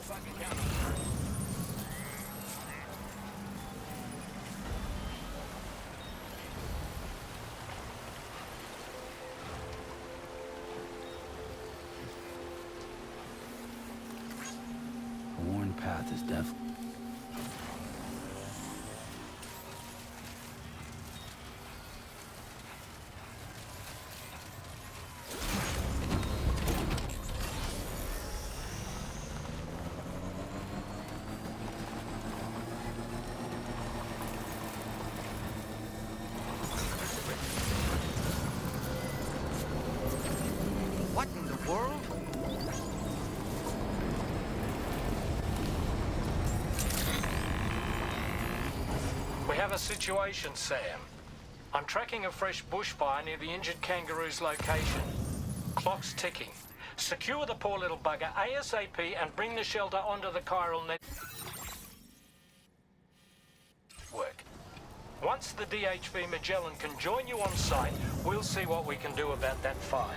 fucking count on it. A worn path is definitely... What in the world? We have a situation, Sam. I'm tracking a fresh bushfire near the injured kangaroo's location. Clock's ticking. Secure the poor little bugger ASAP and bring the shelter onto the chiral network. Once the DHV Magellan can join you on site, we'll see what we can do about that fire.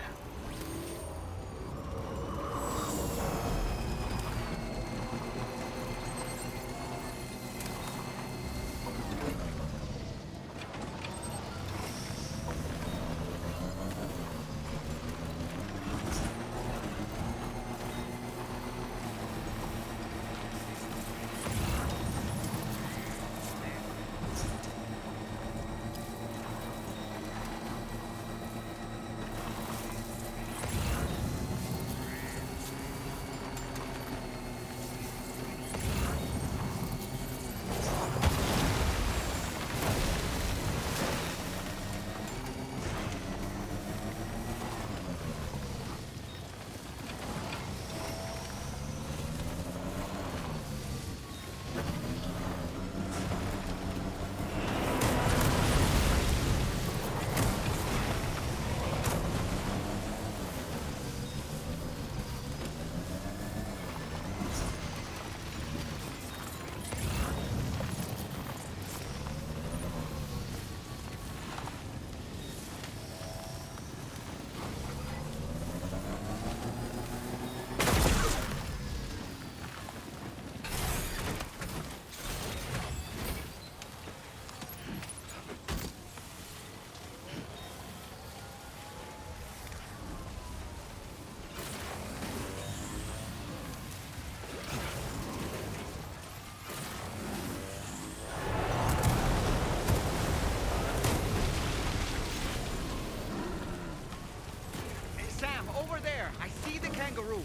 Over there, I see the kangaroo.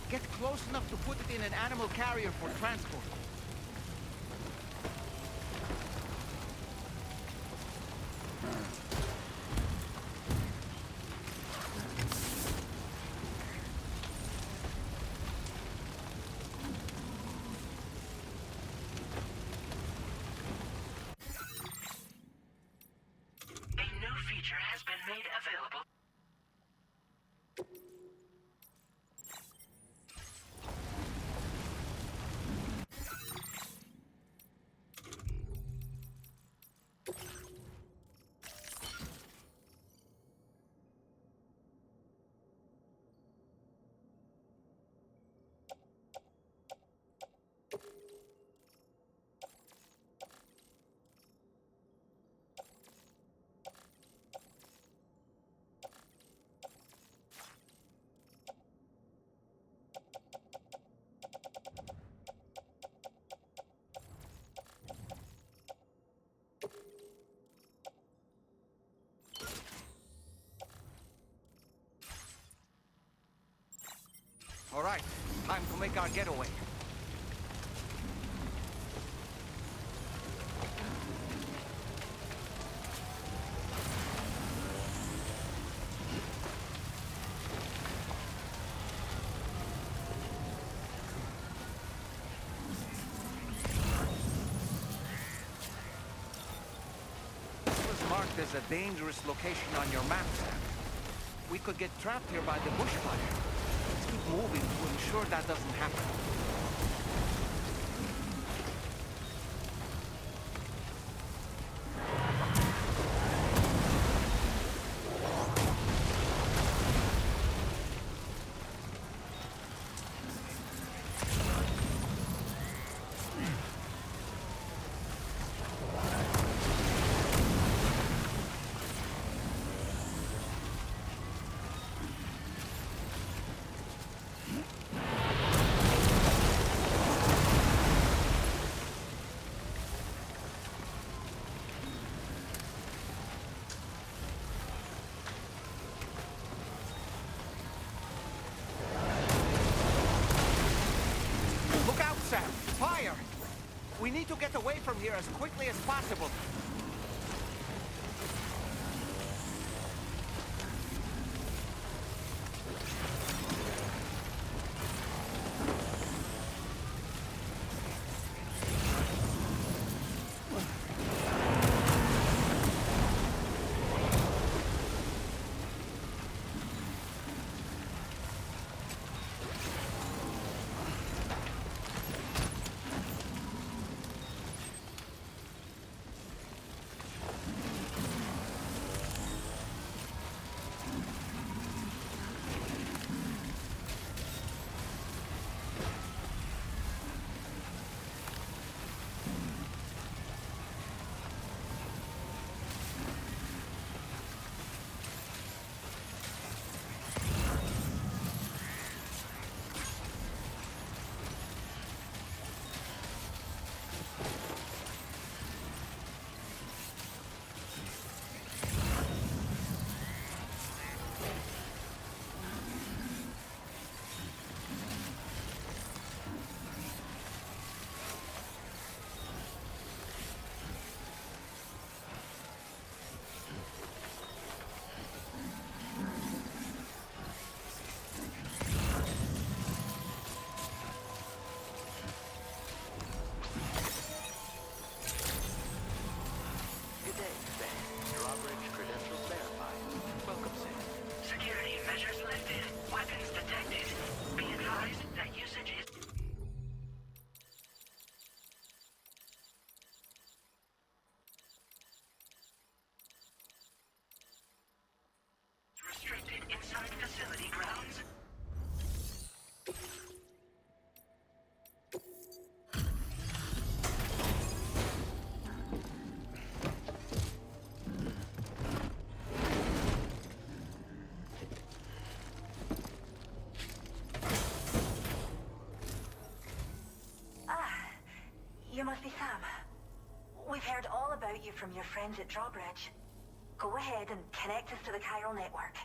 Get close enough to put it in an animal carrier for transport. A new feature has been made available. All right, time to make our getaway. This was marked as a dangerous location on your map, Sam. We could get trapped here by the bushfire. Let's keep moving to ensure that doesn't happen. Sam! Fire! We need to get away from here as quickly as possible. Security measures lifted. Weapons detected. Be advised that usage is restricted inside facility grounds. You must be Sam. We've heard all about you from your friends at Drawbridge. Go ahead and connect us to the chiral network.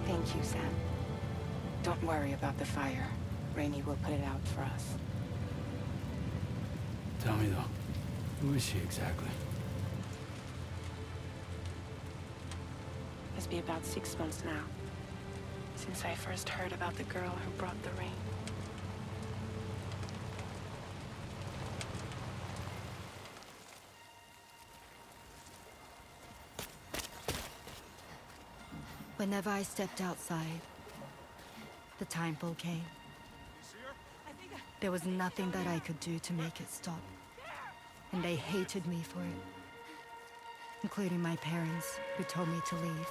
Thank you, Sam. Don't worry about the fire. Rainey will put it out for us. Tell me though, who is she exactly? Must be about 6 months now, since I first heard about the girl who brought the rain. Whenever I stepped outside, the time pull came. There was nothing that I could do to make it stop. And they hated me for it. Including my parents, who told me to leave.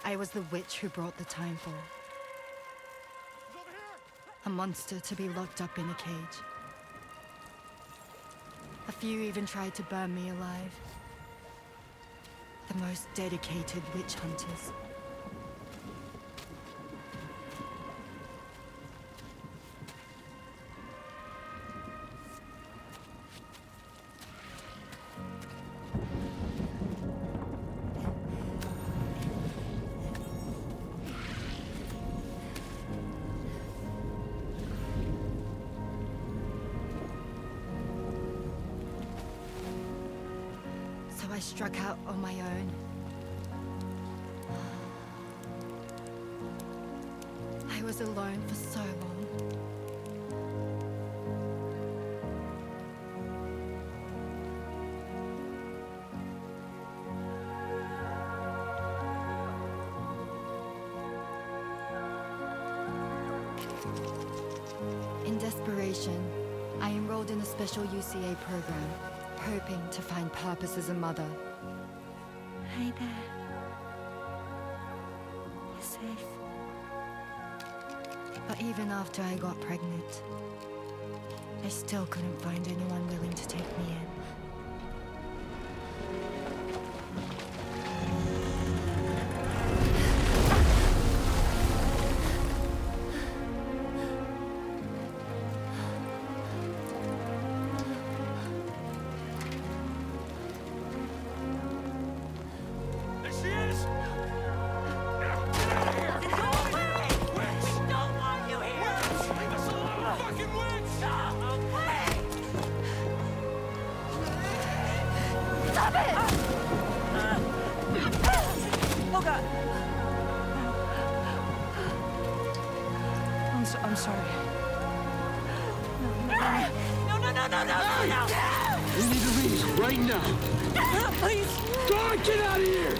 I was the witch who brought the time fall. A monster to be locked up in a cage. A few even tried to burn me alive. The most dedicated witch hunters. So I struck out on my own. I was alone for so long. In desperation, I enrolled in a special UCA program, hoping to find purpose as a mother. Hi there. You're safe. But even after I got pregnant, I still couldn't find anyone willing to take me in. There she is! I'm sorry. No! We need to leave right now. Please! God, get out of here!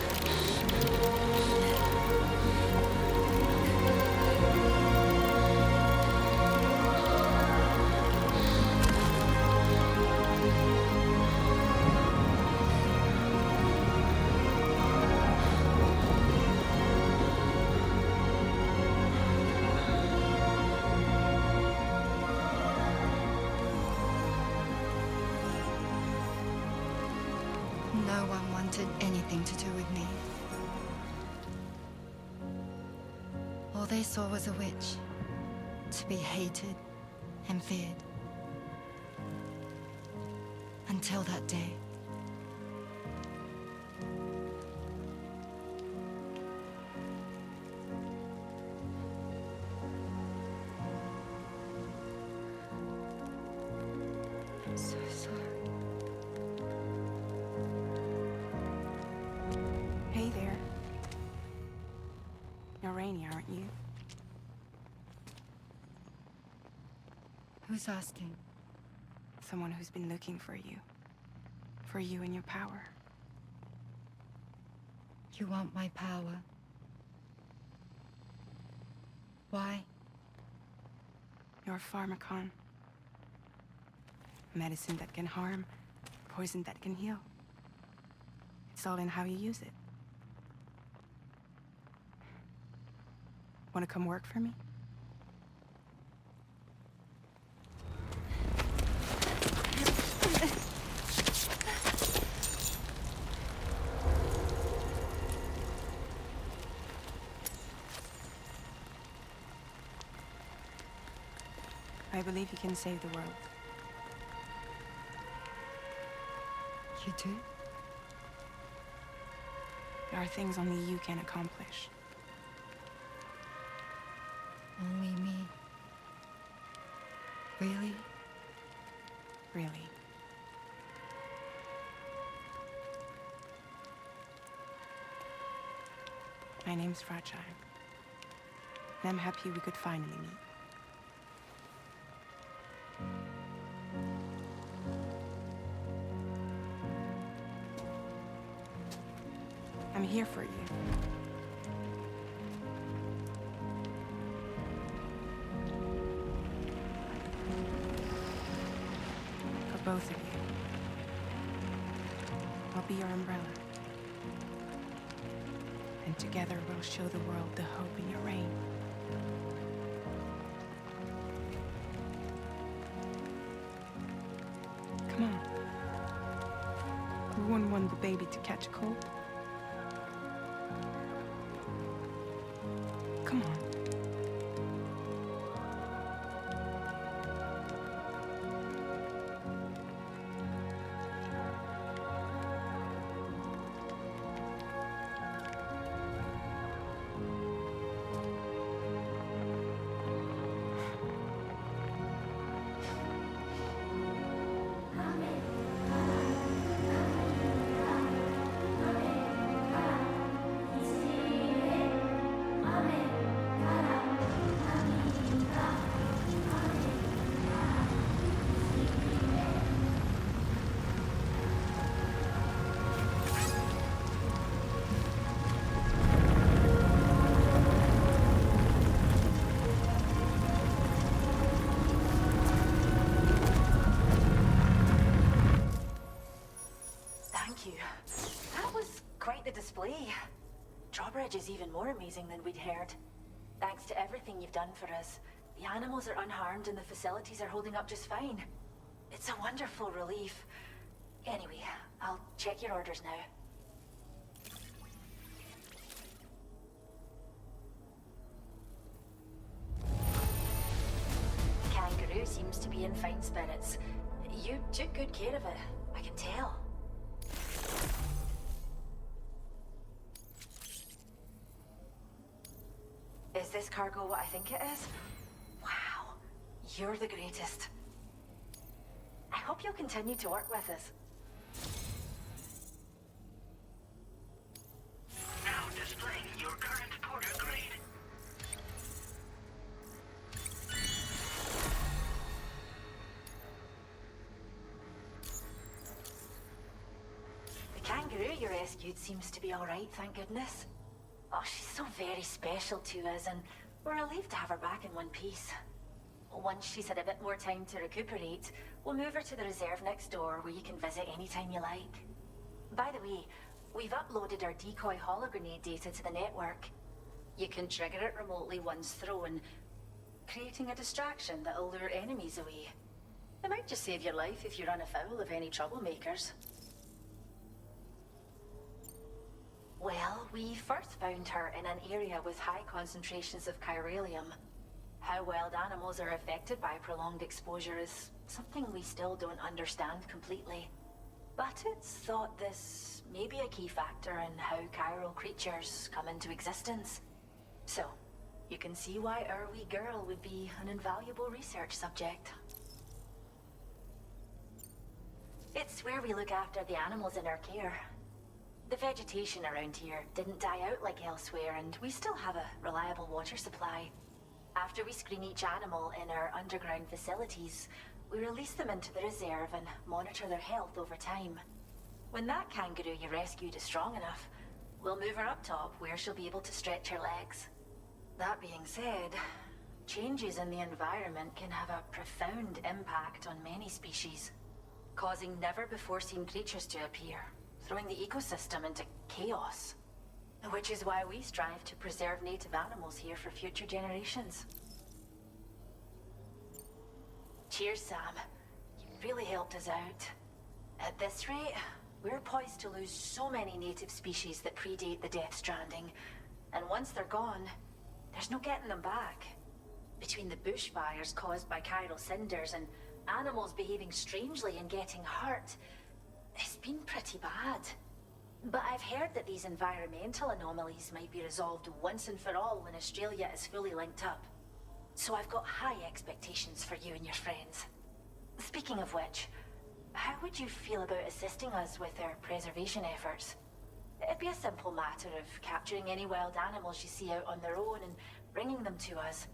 No one wanted anything to do with me. All they saw was a witch, to be hated and feared. Until that day. I'm so sorry. Hey there. You're Rainey, aren't you? Who's asking? Someone who's been looking for you. For you and your power. You want my power? Why? You're a pharmacon. Medicine that can harm, poison that can heal. It's all in how you use it. Want to come work for me? I believe you can save the world. You do? There are things only you can accomplish. Only me. Really? Really. My name's Fragile. And I'm happy we could finally meet. I'm here for you. For both of you. I'll be your umbrella. And together we'll show the world the hope in your reign. Come on. want the baby to catch a cold. Come on. Thank you. That was quite the display. Drawbridge is even more amazing than we'd heard. Thanks to everything you've done for us, the animals are unharmed and the facilities are holding up just fine. It's a wonderful relief. Anyway, I'll check your orders now. Kangaroo seems to be in fine spirits. You took good care of it, I can tell. Is this cargo what I think it is? Wow, you're the greatest. I hope you'll continue to work with us. Now displaying your current porter grade. The kangaroo you rescued seems to be alright, thank goodness. Oh, she's so very special to us, and we're relieved to have her back in one piece. Once she's had a bit more time to recuperate, we'll move her to the reserve next door where you can visit anytime you like. By the way, we've uploaded our decoy hologrenade data to the network. You can trigger it remotely once thrown, creating a distraction that'll lure enemies away. It might just save your life if you run afoul of any troublemakers. Well, we first found her in an area with high concentrations of chiralium. How wild animals are affected by prolonged exposure is something we still don't understand completely. But it's thought this may be a key factor in how chiral creatures come into existence. So, you can see why our wee girl would be an invaluable research subject. It's where we look after the animals in our care. The vegetation around here didn't die out like elsewhere, and we still have a reliable water supply. After we screen each animal in our underground facilities, we release them into the reserve and monitor their health over time. When that kangaroo you rescued is strong enough, we'll move her up top where she'll be able to stretch her legs. That being said, changes in the environment can have a profound impact on many species, causing never-before-seen creatures to appear, throwing the ecosystem into chaos. Which is why we strive to preserve native animals here for future generations. Cheers, Sam. You really helped us out. At this rate, we're poised to lose so many native species that predate the Death Stranding. And once they're gone, there's no getting them back. Between the bushfires caused by chiral cinders and animals behaving strangely and getting hurt, it's been pretty bad. But I've heard that these environmental anomalies might be resolved once and for all when Australia is fully linked up. So I've got high expectations for you and your friends. Speaking of which, how would you feel about assisting us with our preservation efforts? It'd be a simple matter of capturing any wild animals you see out on their own and bringing them to us.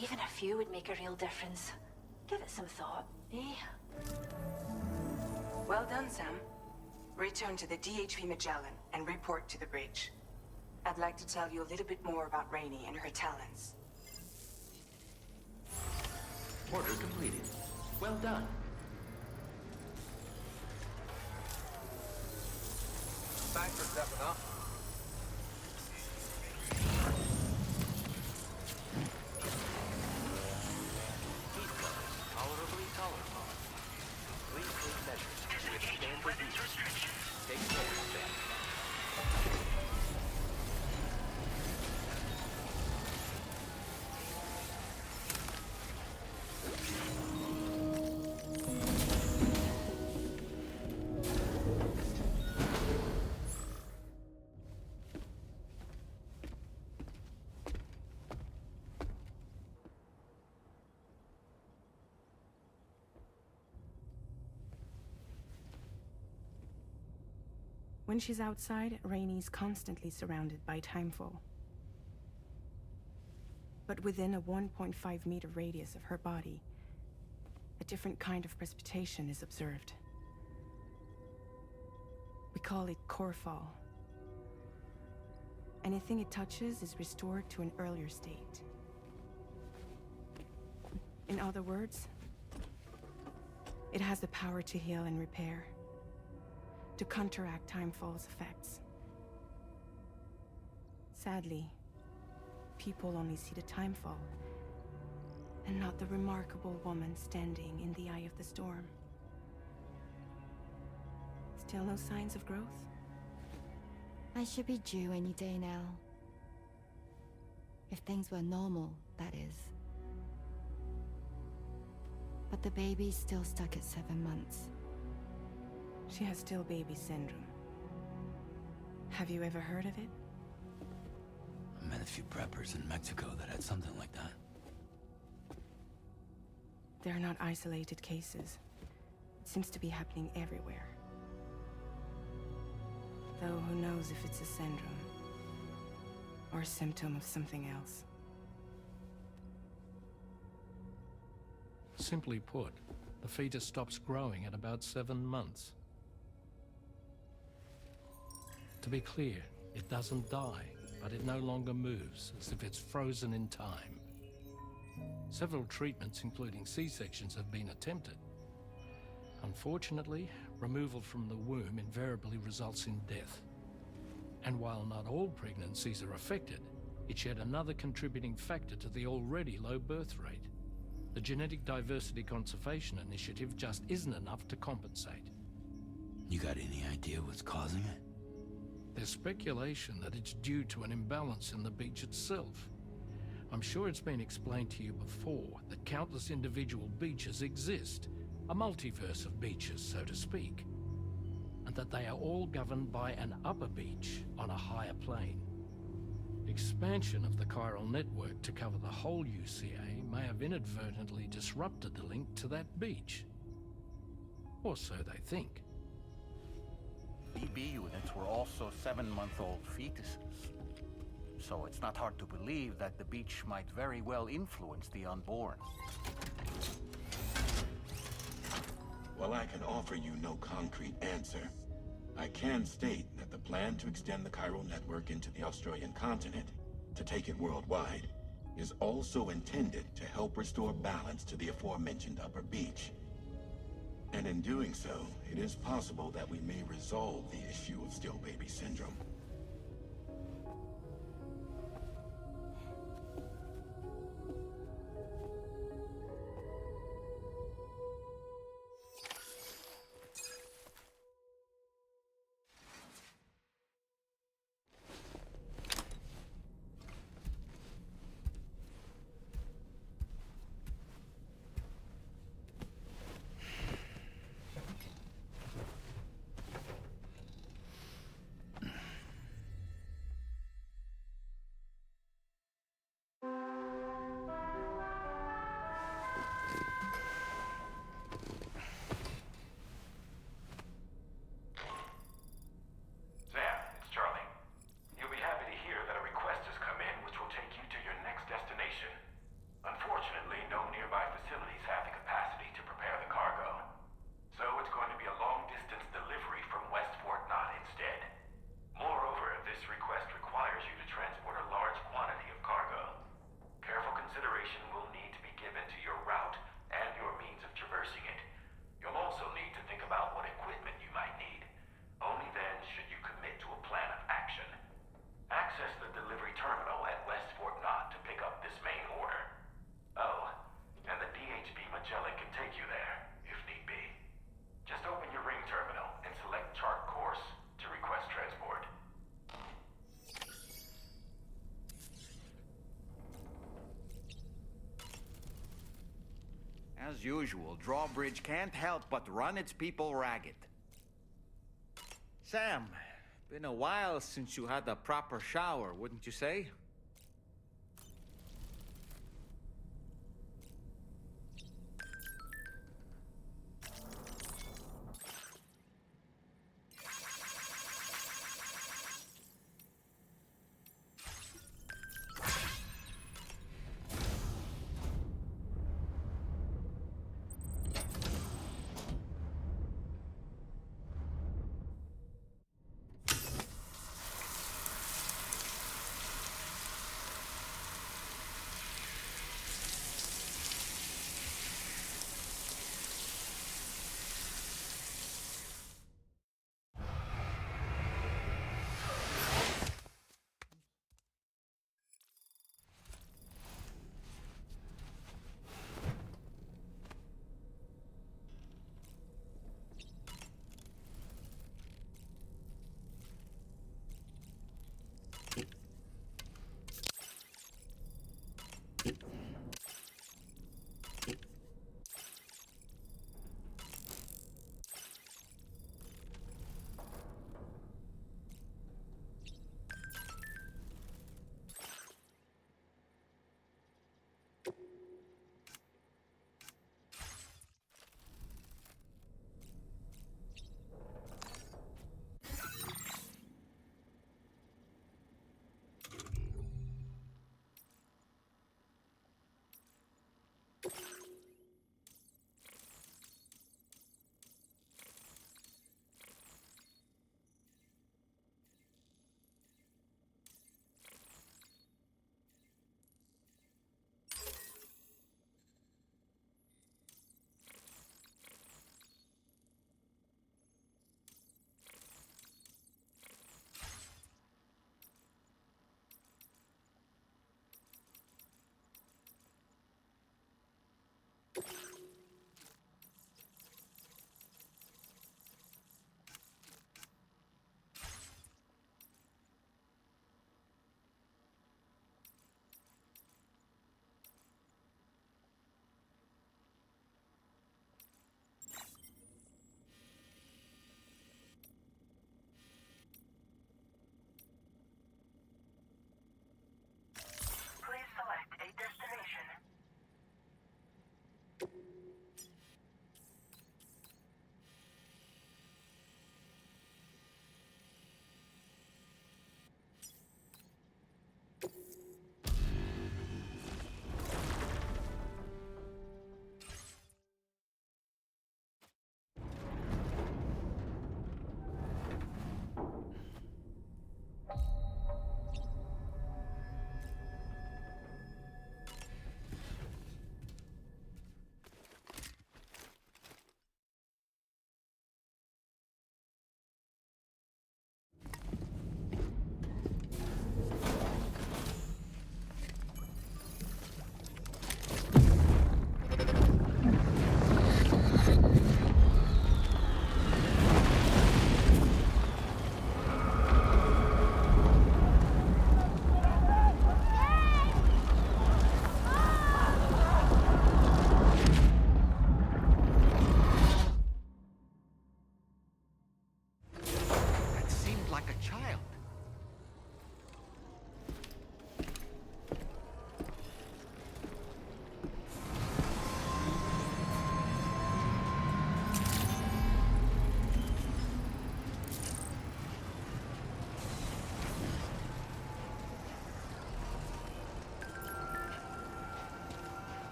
Even a few would make a real difference. Give it some thought, eh? Well done, Sam. Return to the DHV Magellan and report to the bridge. I'd like to tell you a little bit more about Rainey and her talents. Order completed. Well done. Thanks for stepping up. Heat levels tolerably tolerable. Please take measures to withstand the heat. Take When she's outside, Rainey's constantly surrounded by timefall. But within a 1.5-meter radius of her body, a different kind of precipitation is observed. We call it core fall. Anything it touches is restored to an earlier state. In other words, it has the power to heal and repair, to counteract timefall's effects. Sadly, people only see the timefall, and not the remarkable woman standing in the eye of the storm. Still no signs of growth? I should be due any day now. If things were normal, that is. But the baby's still stuck at 7 months. She has still baby syndrome. Have you ever heard of it? I met a few preppers in Mexico that had something like that. They're not isolated cases. It seems to be happening everywhere. Though who knows if it's a syndrome or a symptom of something else. Simply put, the fetus stops growing at about 7 months. To be clear, it doesn't die, but it no longer moves, as if it's frozen in time. Several treatments, including C-sections, have been attempted. Unfortunately, removal from the womb invariably results in death. And while not all pregnancies are affected, it's yet another contributing factor to the already low birth rate. The Genetic Diversity Conservation Initiative just isn't enough to compensate. You got any idea what's causing it? There's speculation that it's due to an imbalance in the beach itself. I'm sure it's been explained to you before that countless individual beaches exist, a multiverse of beaches, so to speak, and that they are all governed by an upper beach on a higher plane. Expansion of the chiral network to cover the whole UCA may have inadvertently disrupted the link to that beach. Or so they think. BB units were also 7-month-old fetuses. So it's not hard to believe that the beach might very well influence the unborn. While I can offer you no concrete answer, I can state that the plan to extend the chiral network into the Australian continent, to take it worldwide, is also intended to help restore balance to the aforementioned upper beach. And in doing so, it is possible that we may resolve the issue of still baby syndrome. As usual, Drawbridge can't help but run its people ragged. Sam, been a while since you had a proper shower, wouldn't you say?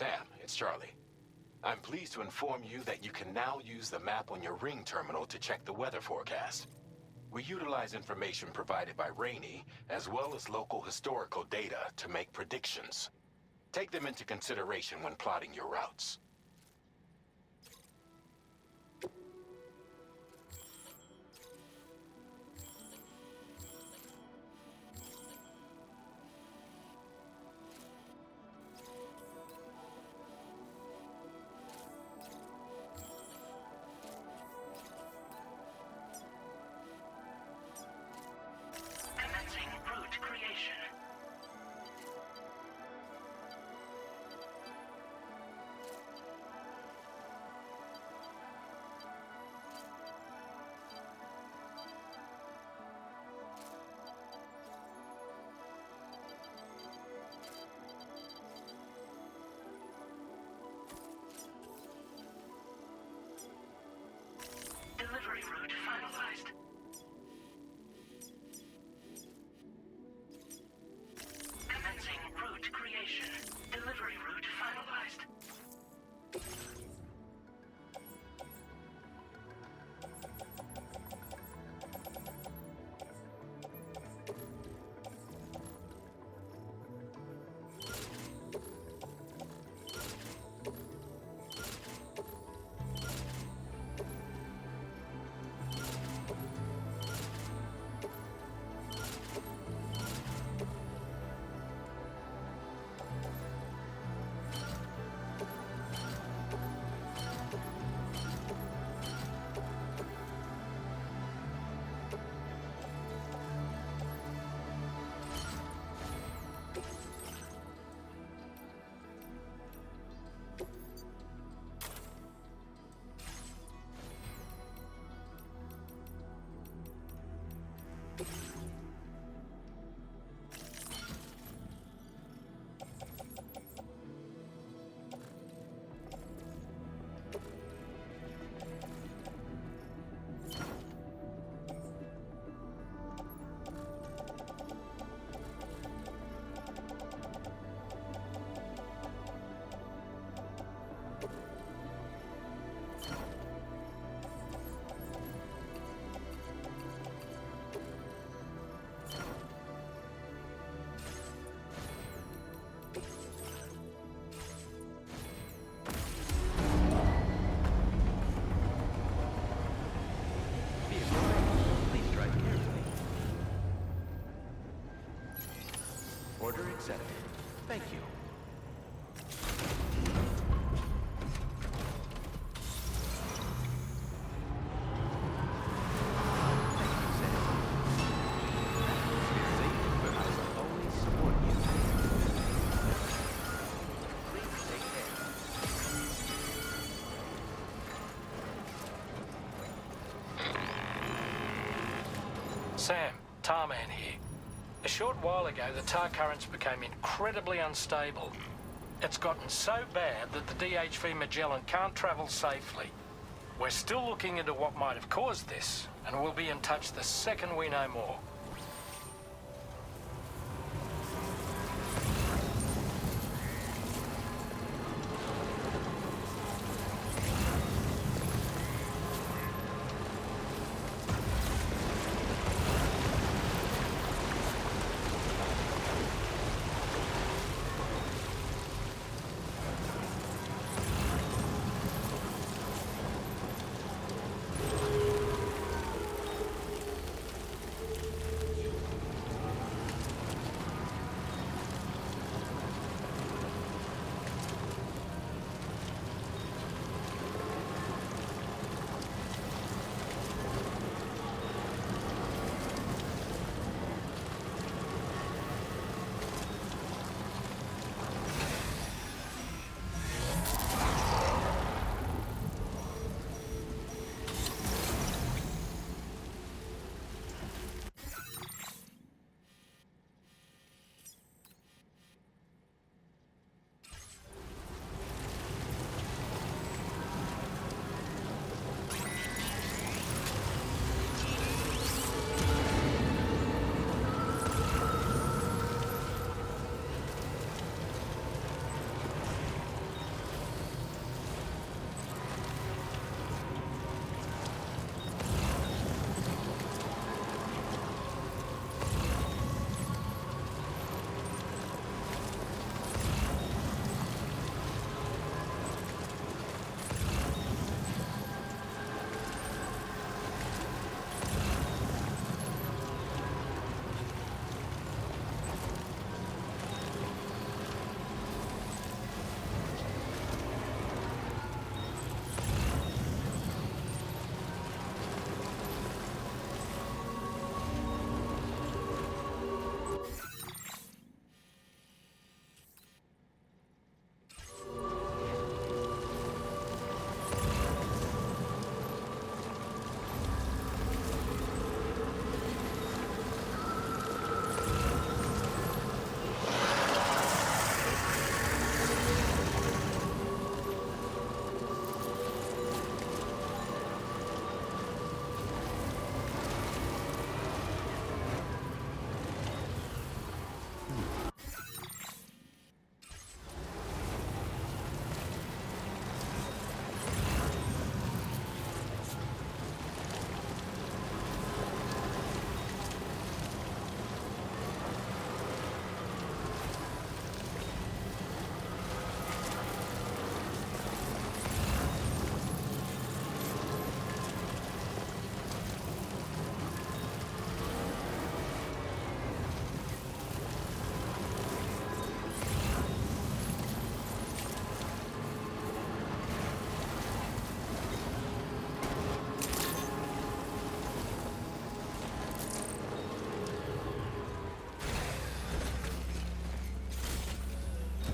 Sam, it's Charlie. I'm pleased to inform you that you can now use the map on your Ring terminal to check the weather forecast. We utilize information provided by Rainey, as well as local historical data to make predictions. Take them into consideration when plotting your routes. Commencing route creation. Delivery route finalized. Commencing route creation. Delivery route finalized. Please drive carefully. Order accepted. Thank you. Sam, Tarman here. A short while ago, the tar currents became incredibly unstable. It's gotten so bad that the DHV Magellan can't travel safely. We're still looking into what might have caused this, and we'll be in touch the second we know more.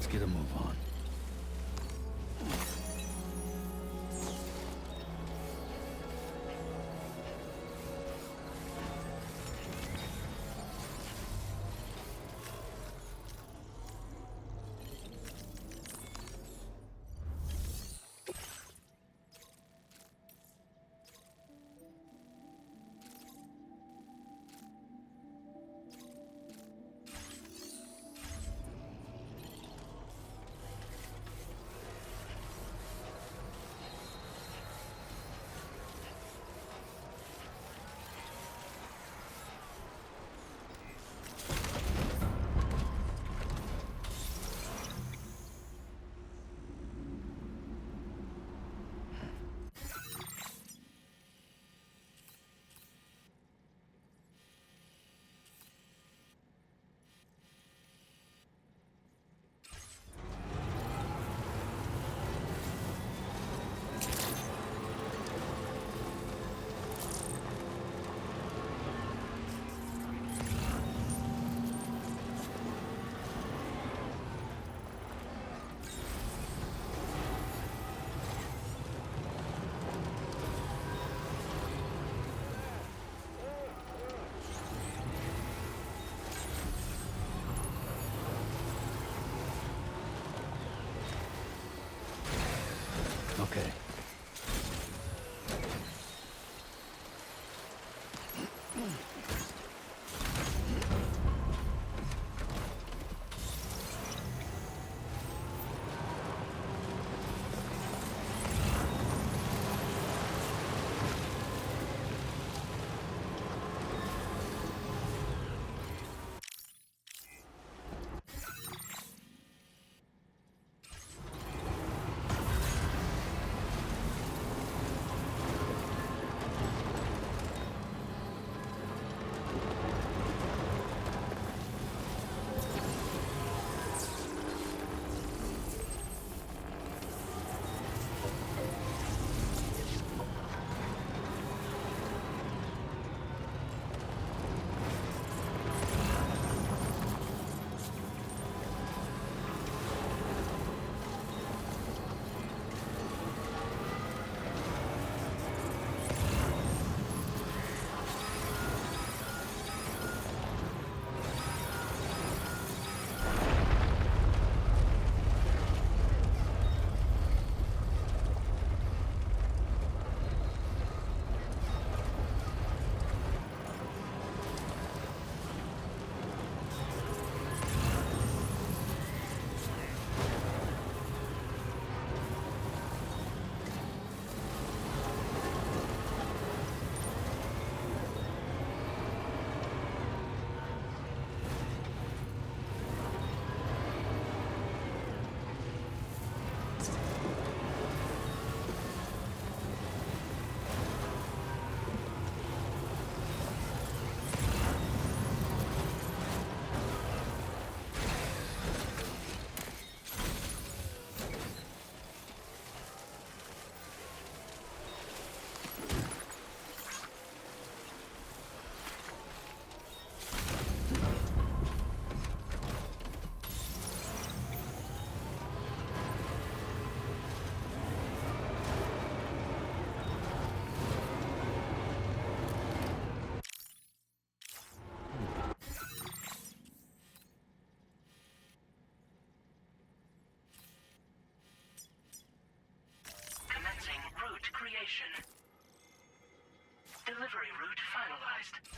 Let's get a move on. Okay. Commencing route creation. Delivery route finalized.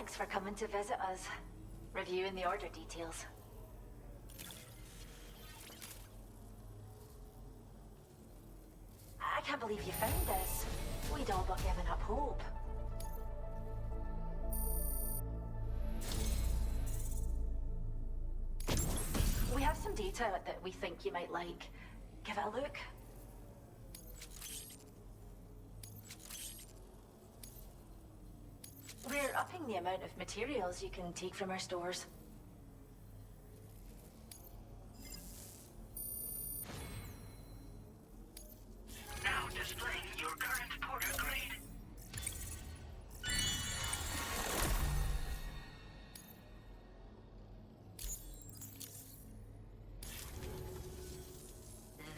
Thanks for coming to visit us. Reviewing the order details. I can't believe you found this. We'd all but given up hope. We have some data that we think you might like. Give it a look. We're upping the amount of materials you can take from our stores. Now displaying your current porter grade.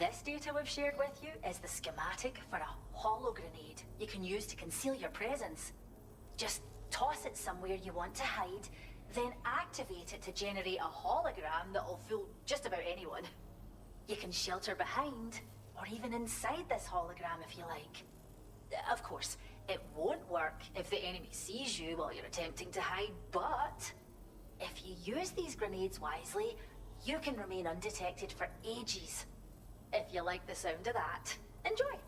This data we've shared with you is the schematic for a holo grenade you can use to conceal your presence. Just toss it somewhere you want to hide, then activate it to generate a hologram that'll fool just about anyone. You can shelter behind, or even inside this hologram if you like. Of course, it won't work if the enemy sees you while you're attempting to hide, but if you use these grenades wisely, you can remain undetected for ages. If you like the sound of that, enjoy.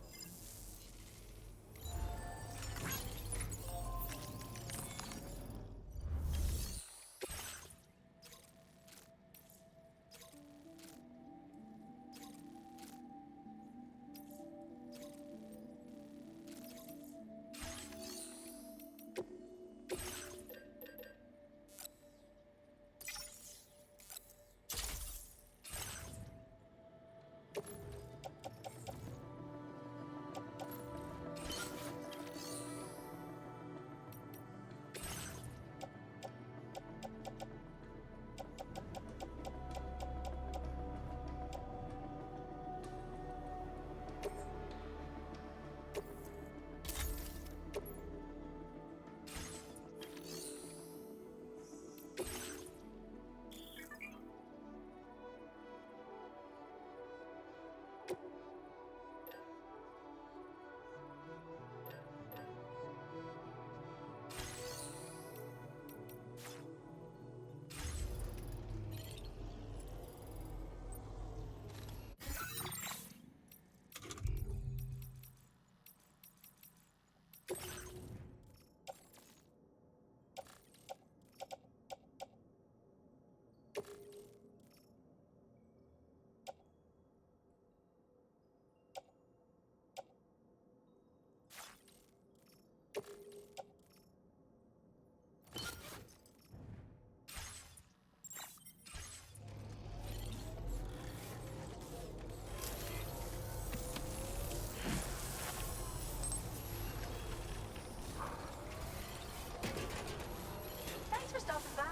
Thanks for stopping by.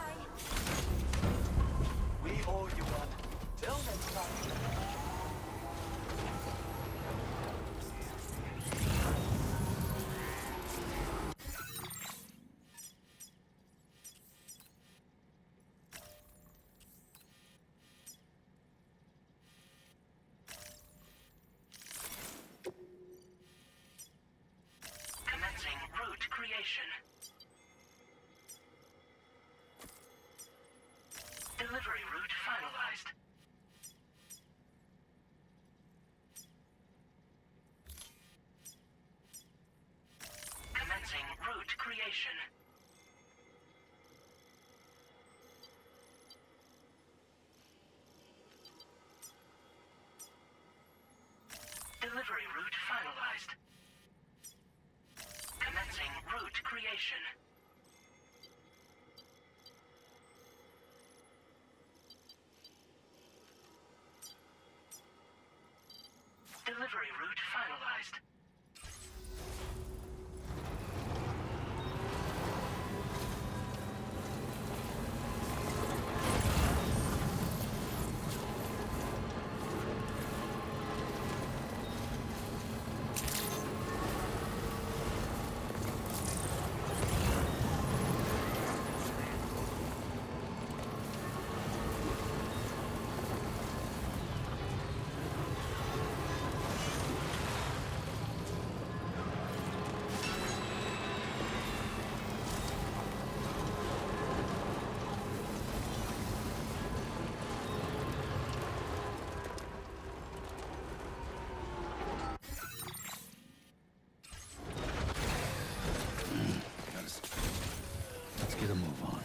We owe you one. Till next time. Commencing route creation. Delivery route finalized. Commencing route creation. Delivery route finalized. Commencing route creation. Delivery route finalized. move on.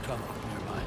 Trouble nearby.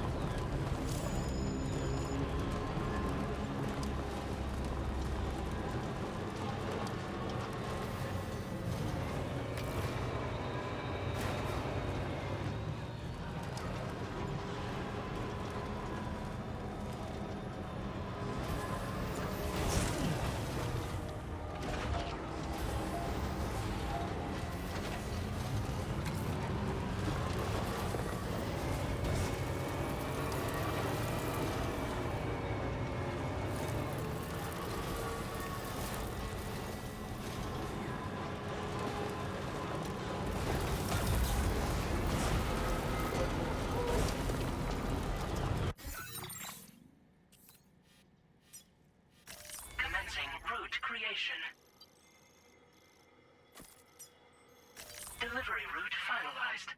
Commencing route creation. Delivery route finalized.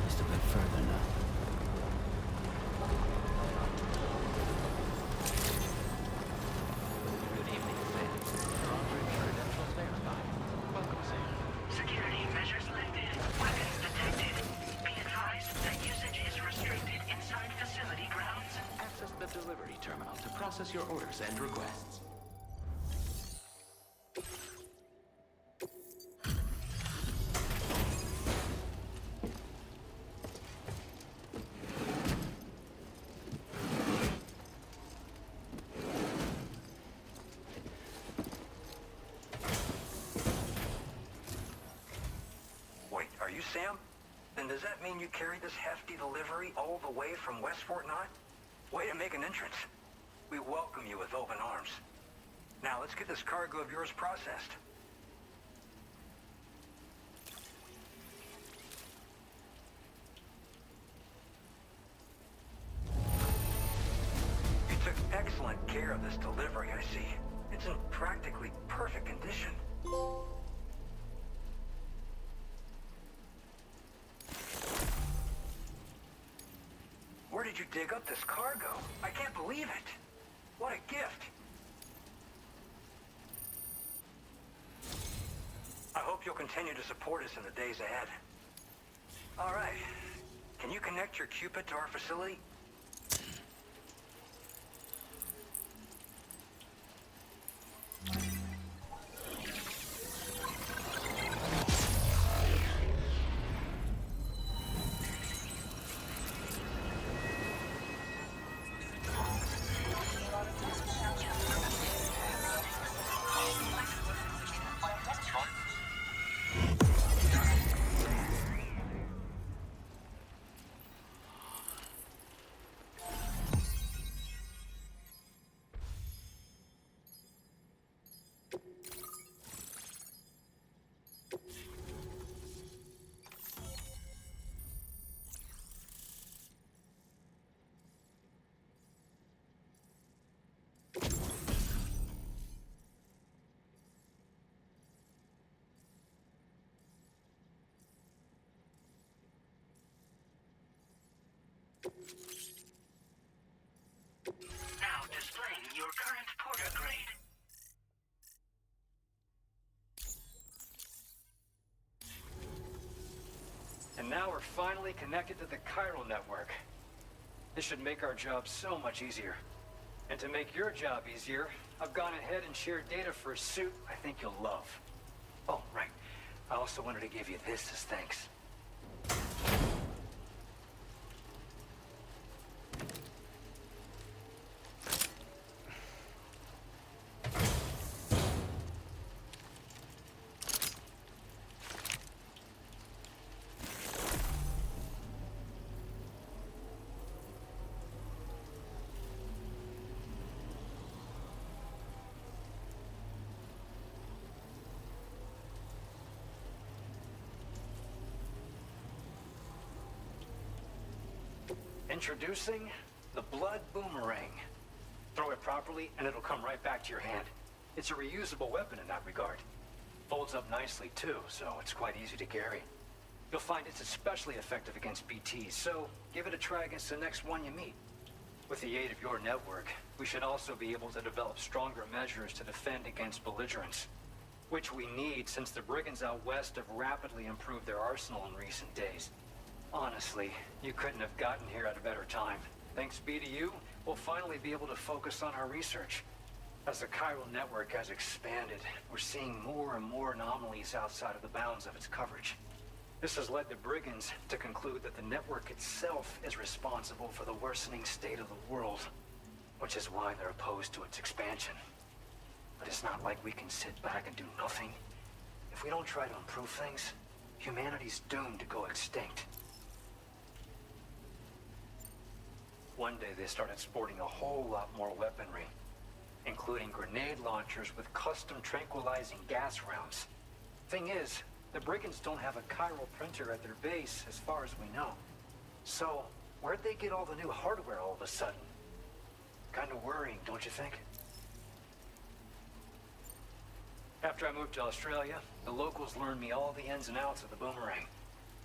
Just a bit further now. Good evening, Sam. Roger, credentials verified. Welcome, Sam. Security measures lifted. Weapons detected. Be advised that usage is restricted inside facility grounds. Access the delivery terminal to process your orders and requests. Wait, are you Sam? Then does that mean you carried this hefty delivery all the way from West Fort Knott? Way to make an entrance. We welcome you with open arms. Now let's get this cargo of yours processed. You took excellent care of this delivery, I see. It's in practically perfect condition. Where did you dig up this cargo? I can't believe it. What a gift. I hope you'll continue to support us in the days ahead. All right. Can you connect your Cupid to our facility? Now displaying your current porter grade. And now we're finally connected to the chiral network. This should make our job so much easier. And to make your job easier, I've gone ahead and shared data for a suit I think you'll love. Oh, right. I also wanted to give you this as thanks. Introducing the Blood Boomerang. Throw it properly and it'll come right back to your hand. It's a reusable weapon in that regard. Folds up nicely too, so it's quite easy to carry. You'll find it's especially effective against BTs, so give it a try against the next one you meet. With the aid of your network, we should also be able to develop stronger measures to defend against belligerents, which we need since the brigands out west have rapidly improved their arsenal in recent days. Honestly, you couldn't have gotten here at a better time. Thanks be to you, we'll finally be able to focus on our research. As the chiral network has expanded, we're seeing more and more anomalies outside of the bounds of its coverage. This has led the brigands to conclude that the network itself is responsible for the worsening state of the world, which is why they're opposed to its expansion. But it's not like we can sit back and do nothing. If we don't try to improve things, humanity's doomed to go extinct. One day they started sporting a whole lot more weaponry, including grenade launchers with custom tranquilizing gas rounds. Thing is, the brigands don't have a chiral printer at their base as far as we know. So, where'd they get all the new hardware all of a sudden? Kind of worrying, don't you think? After I moved to Australia, the locals learned me all the ins and outs of the boomerang.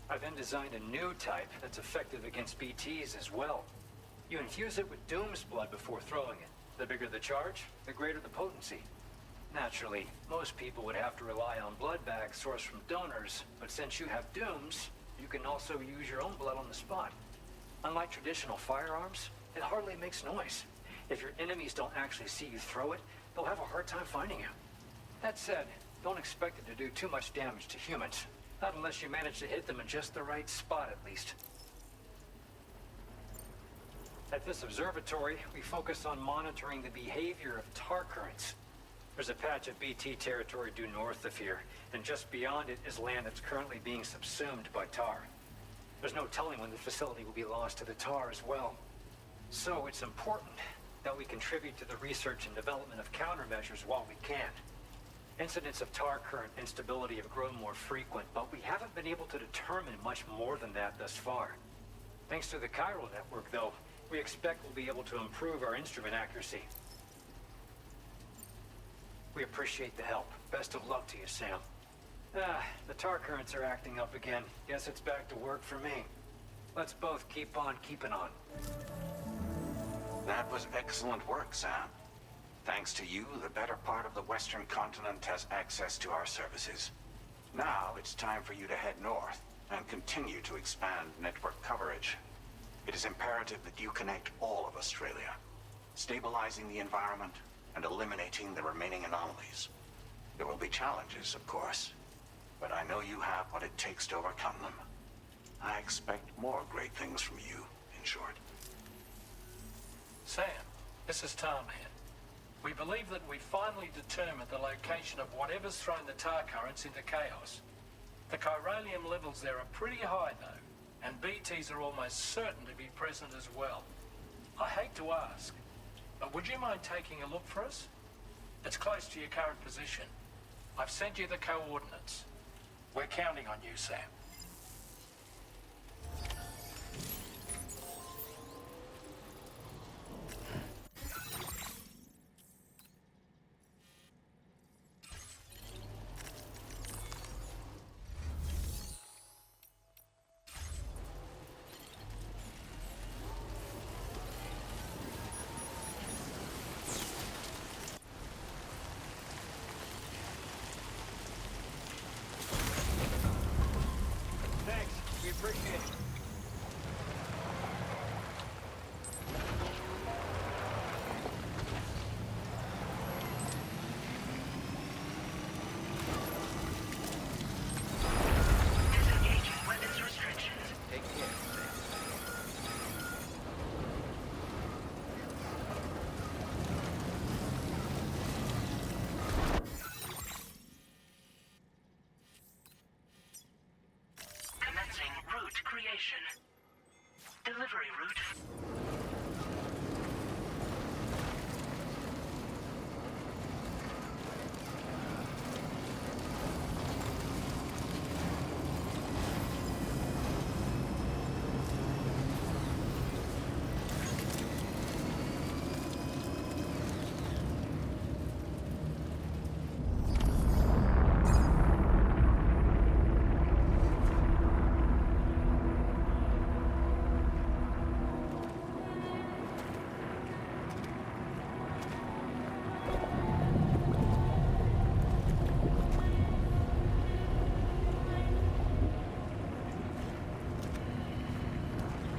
I then designed a new type that's effective against BTs as well. You infuse it with Doom's blood before throwing it. The bigger the charge, the greater the potency. Naturally, most people would have to rely on blood bags sourced from donors, but since you have Doom's, you can also use your own blood on the spot. Unlike traditional firearms, it hardly makes noise. If your enemies don't actually see you throw it, they'll have a hard time finding you. That said, don't expect it to do too much damage to humans. Not unless you manage to hit them in just the right spot, at least. At this observatory, we focus on monitoring the behavior of tar currents. There's a patch of BT territory due north of here, and just beyond it is land that's currently being subsumed by tar. There's no telling when the facility will be lost to the tar as well. So it's important that we contribute to the research and development of countermeasures while we can. Incidents of tar current instability have grown more frequent, but we haven't been able to determine much more than that thus far. Thanks to the chiral network, though, we expect we'll be able to improve our instrument accuracy. We appreciate the help. Best of luck to you, Sam. The tar currents are acting up again. Guess it's back to work for me. Let's both keep on keeping on. That was excellent work, Sam. Thanks to you, the better part of the Western continent has access to our services. Now it's time for you to head north. and continue to expand network coverage. It is imperative that you connect all of Australia, stabilizing the environment and eliminating the remaining anomalies. There will be challenges, of course, but I know you have what it takes to overcome them. I expect more great things from you, in short. Sam, this is Tom here. We believe that we finally determined the location of whatever's thrown the tar currents into chaos. The chiralium levels there are pretty high, though, and BTs are almost certain to be present as well. I hate to ask, but would you mind taking a look for us? It's close to your current position. I've sent you the coordinates. We're counting on you, Sam. Thanks. We appreciate it. Disengaging weapons restrictions. Take care. Commencing route creation. Delivery route.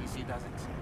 PC doesn't seem.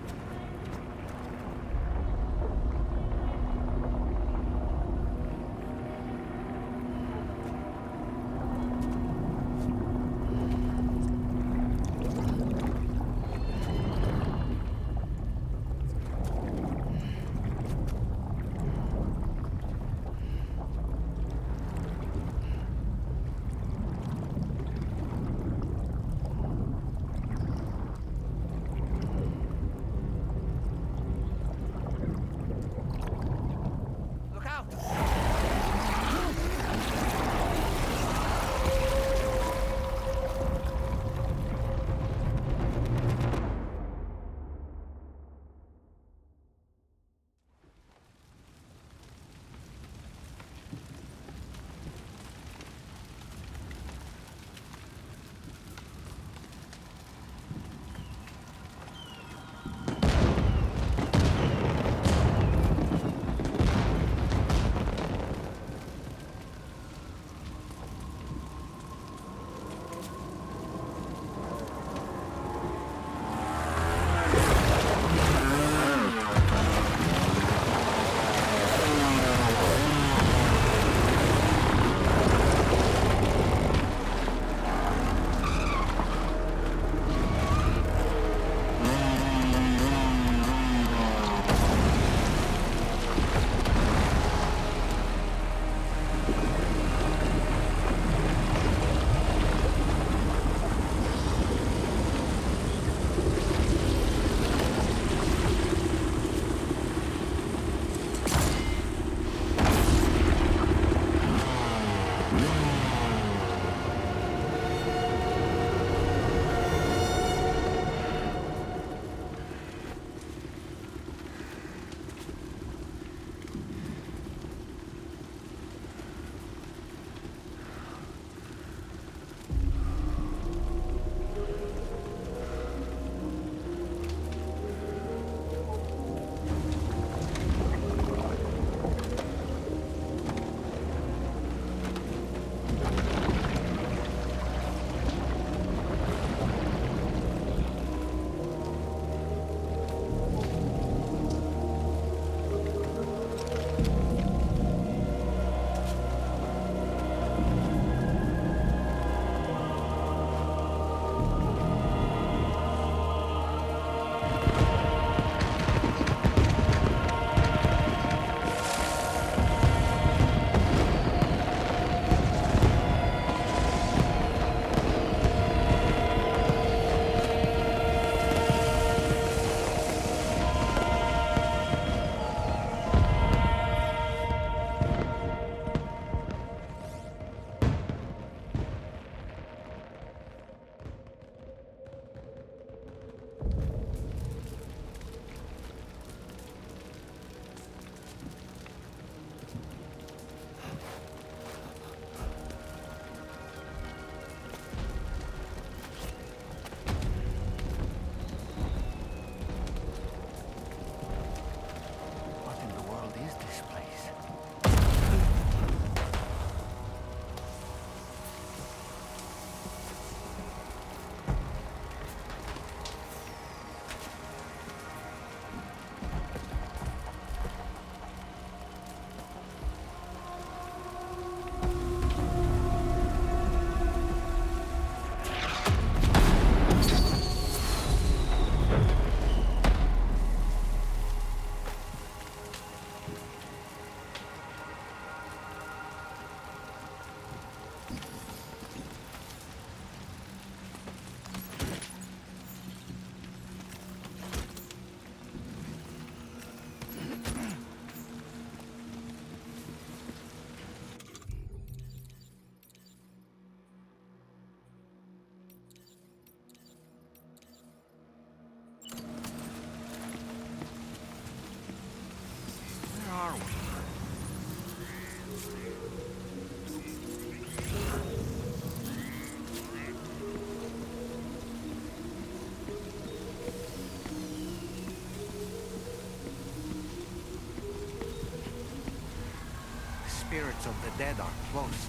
spirits of the dead are close.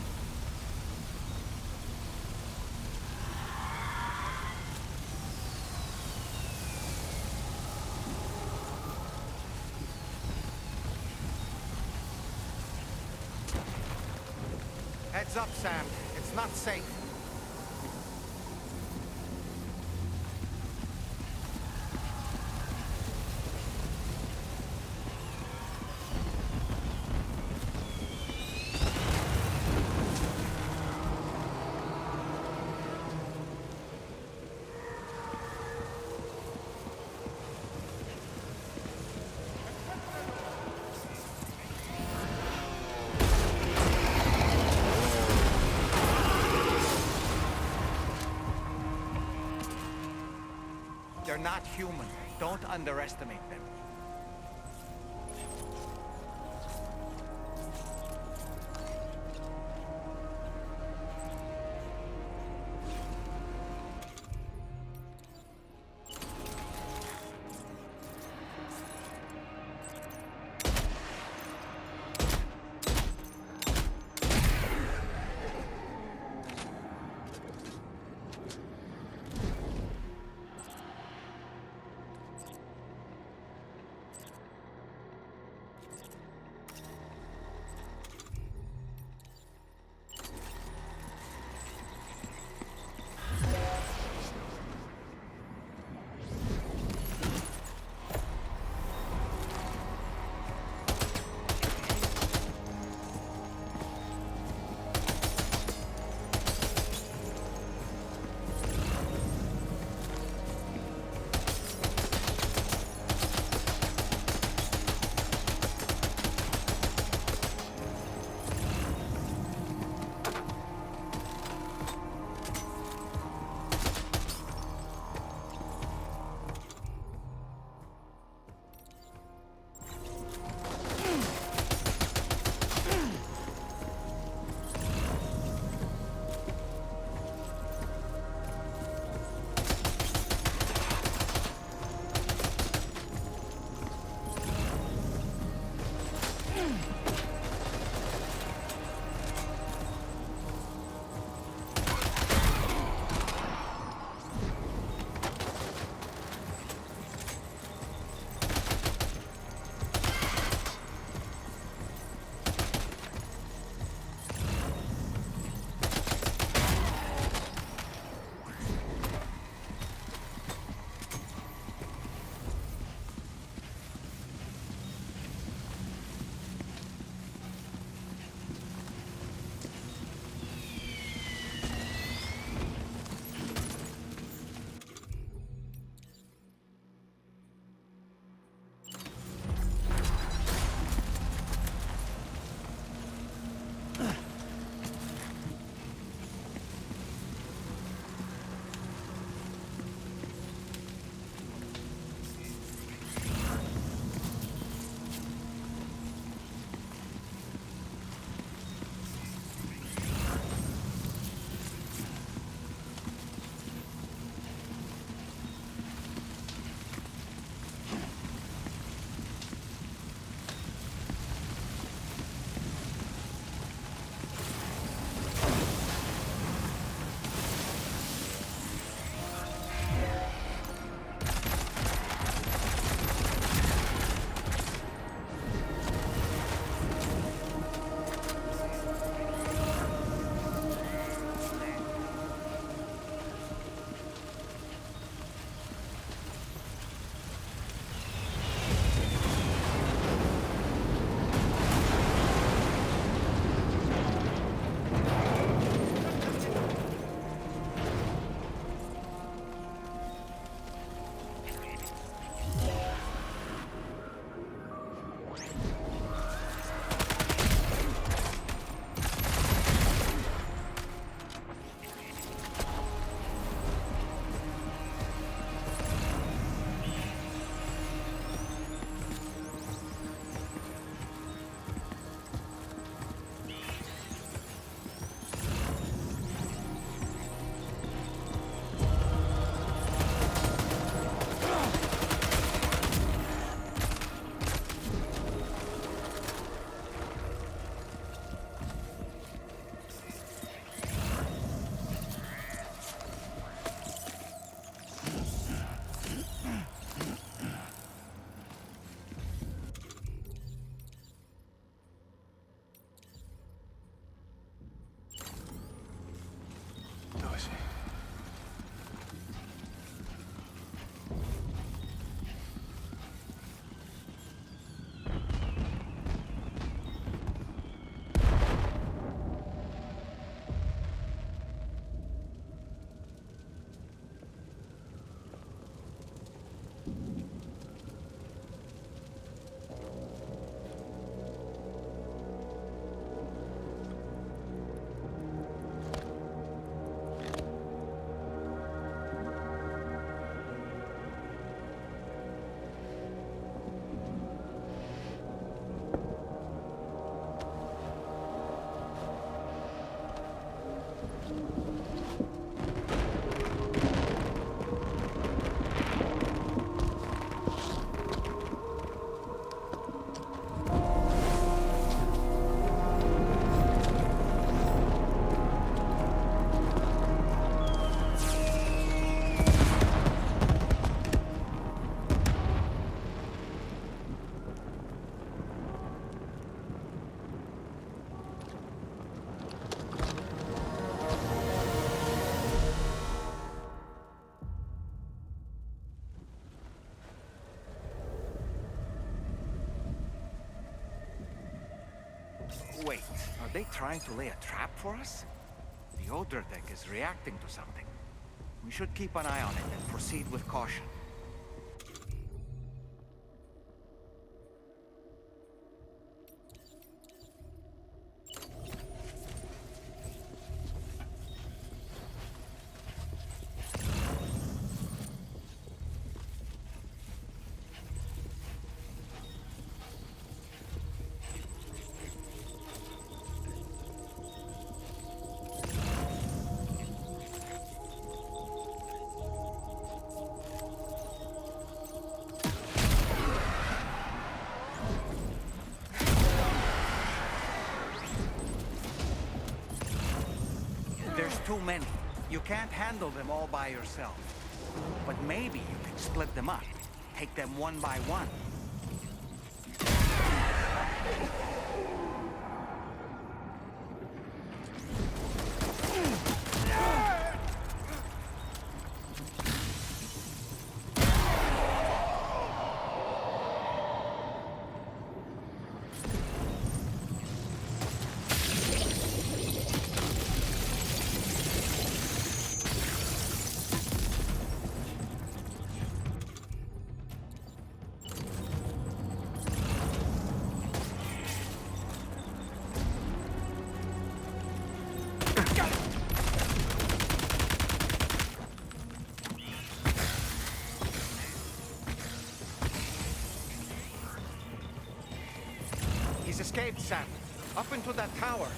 Heads up, Sam. It's not safe. They're not human. Don't underestimate them. Are they trying to lay a trap for us? The Odra deck is reacting to something. We should keep an eye on it and proceed with caution. There's too many. You can't handle them all by yourself. But maybe you can split them up. Take them one by one. He's escaped, Sam. Up into that tower.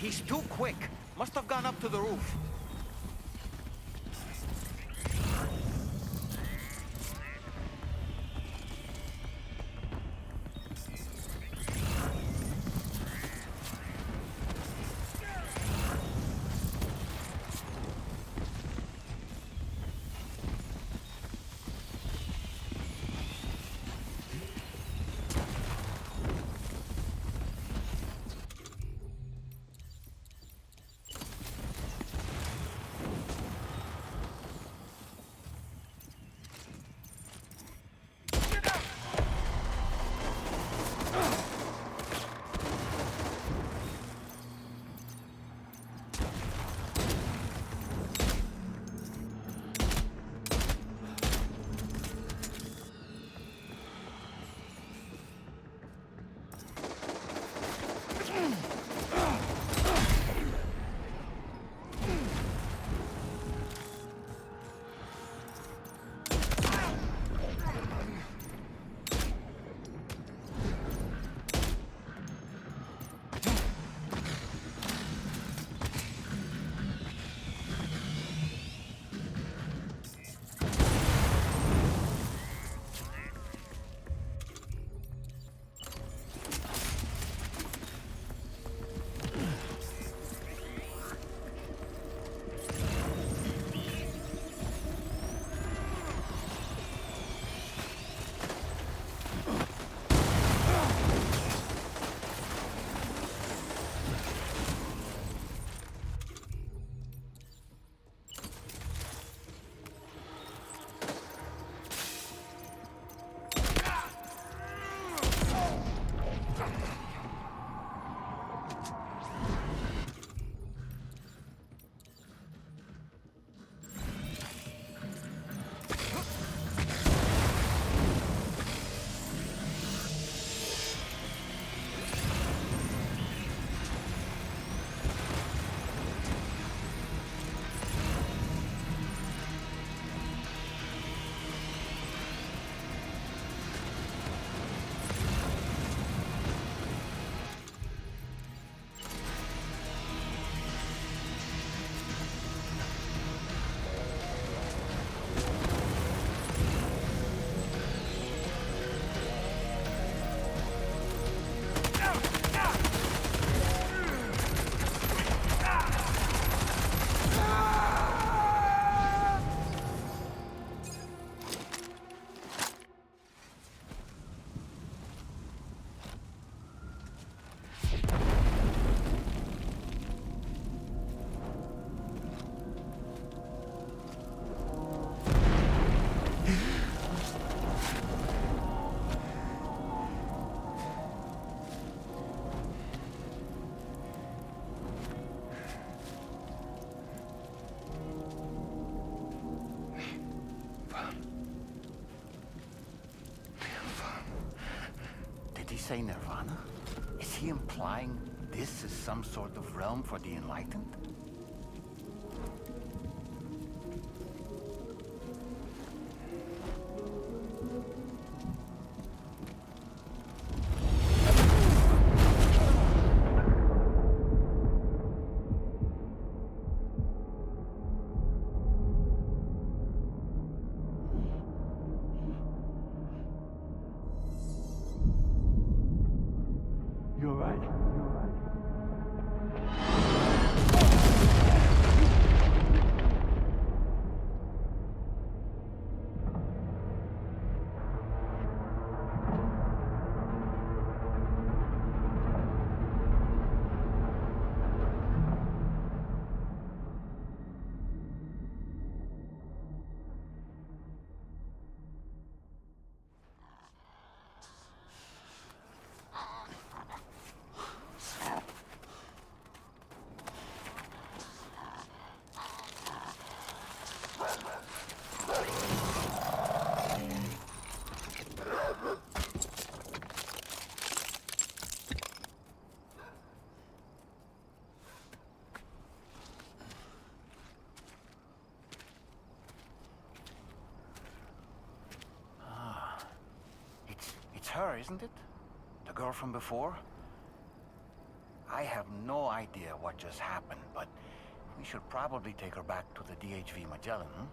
He's too quick. Must have gone up to the roof. say Nirvana? Is he implying this is some sort of realm for the enlightened? You all right? It's her, isn't it? The girl from before? I have no idea what just happened, but we should probably take her back to the DHV Magellan, hmm?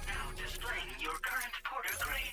Now displaying your current porter grade.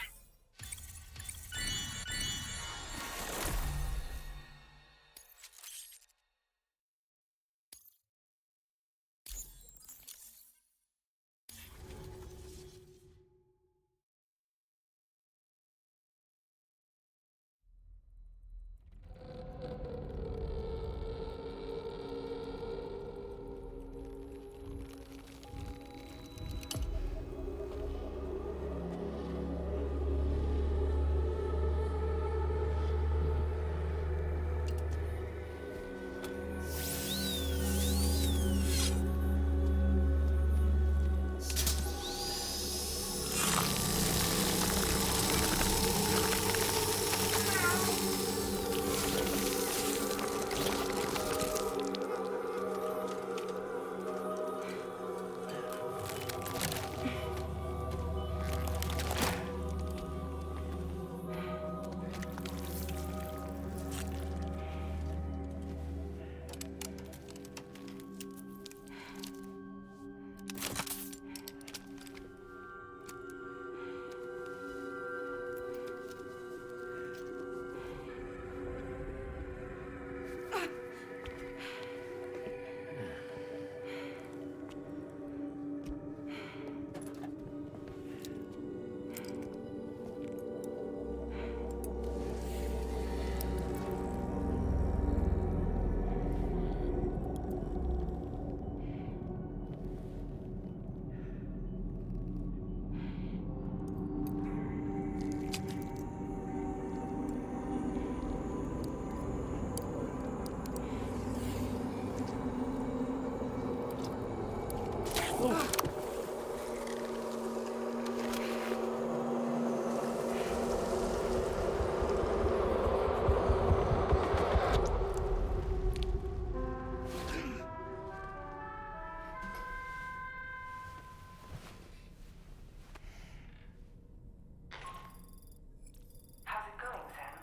How's it going, Sam?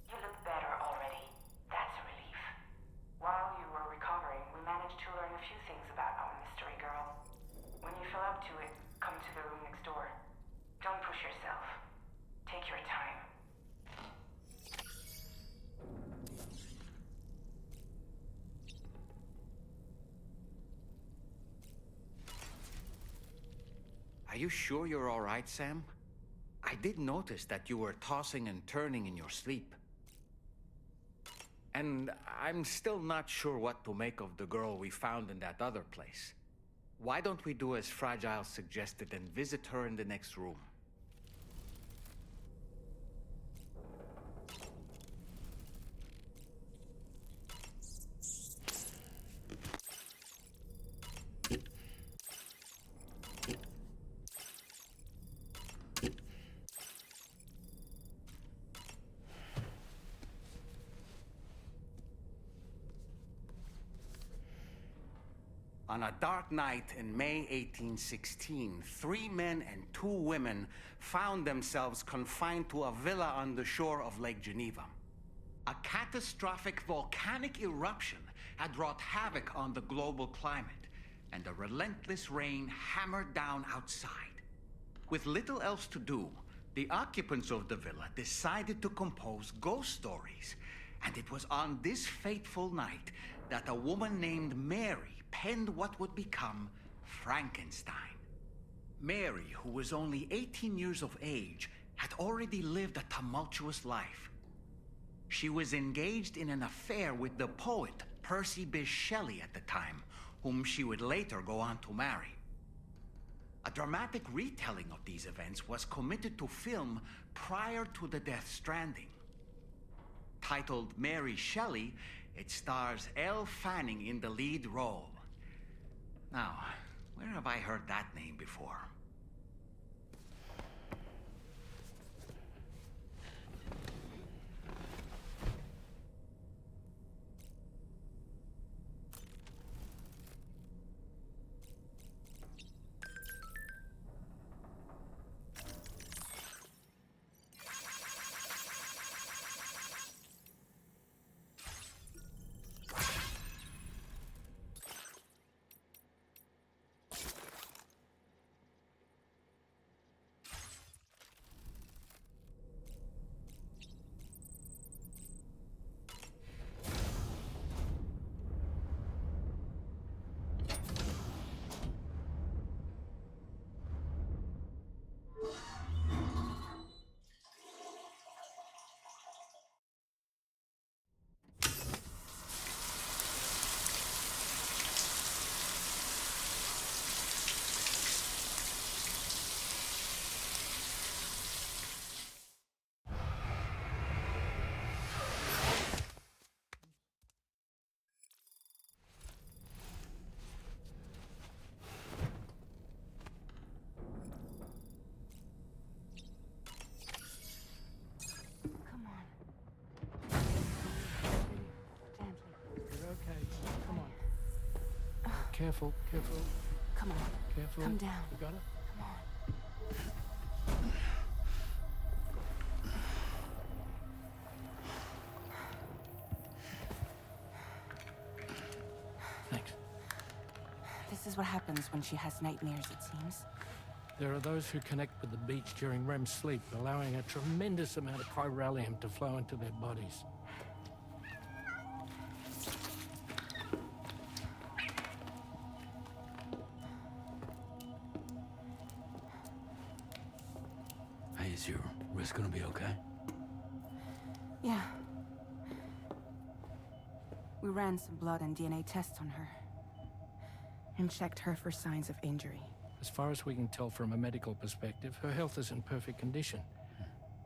You look better already. That's a relief. While you were recovering, we managed to learn a few things about our mystery girl. When you feel up to it, come to the room next door. Don't push yourself. Take your time. Are you sure you're all right, Sam? I did notice that you were tossing and turning in your sleep. And I'm still not sure what to make of the girl we found in that other place. Why don't we do as Fragile suggested and visit her in the next room? On a dark night in May 1816, 3 men and 2 women found themselves confined to a villa on the shore of Lake Geneva. A catastrophic volcanic eruption had wrought havoc on the global climate, and a relentless rain hammered down outside. With little else to do, the occupants of the villa decided to compose ghost stories, and it was on this fateful night that a woman named Mary penned what would become Frankenstein. Mary, who was only 18 years of age, had already lived a tumultuous life. She was engaged in an affair with the poet Percy Bysshe Shelley at the time, whom she would later go on to marry. A dramatic retelling of these events was committed to film prior to the Death Stranding. Titled Mary Shelley, it stars Elle Fanning in the lead role. Now, where have I heard that name before? Careful, careful. Come on. Careful. Come down. You got it? Come on. Thanks. This is what happens when she has nightmares, it seems. There are those who connect with the beach during REM sleep, allowing a tremendous amount of chiralium to flow into their bodies. Hey, is your wrist gonna be okay? Yeah. We ran some blood and DNA tests on her. And checked her for signs of injury. As far as we can tell from a medical perspective, her health is in perfect condition.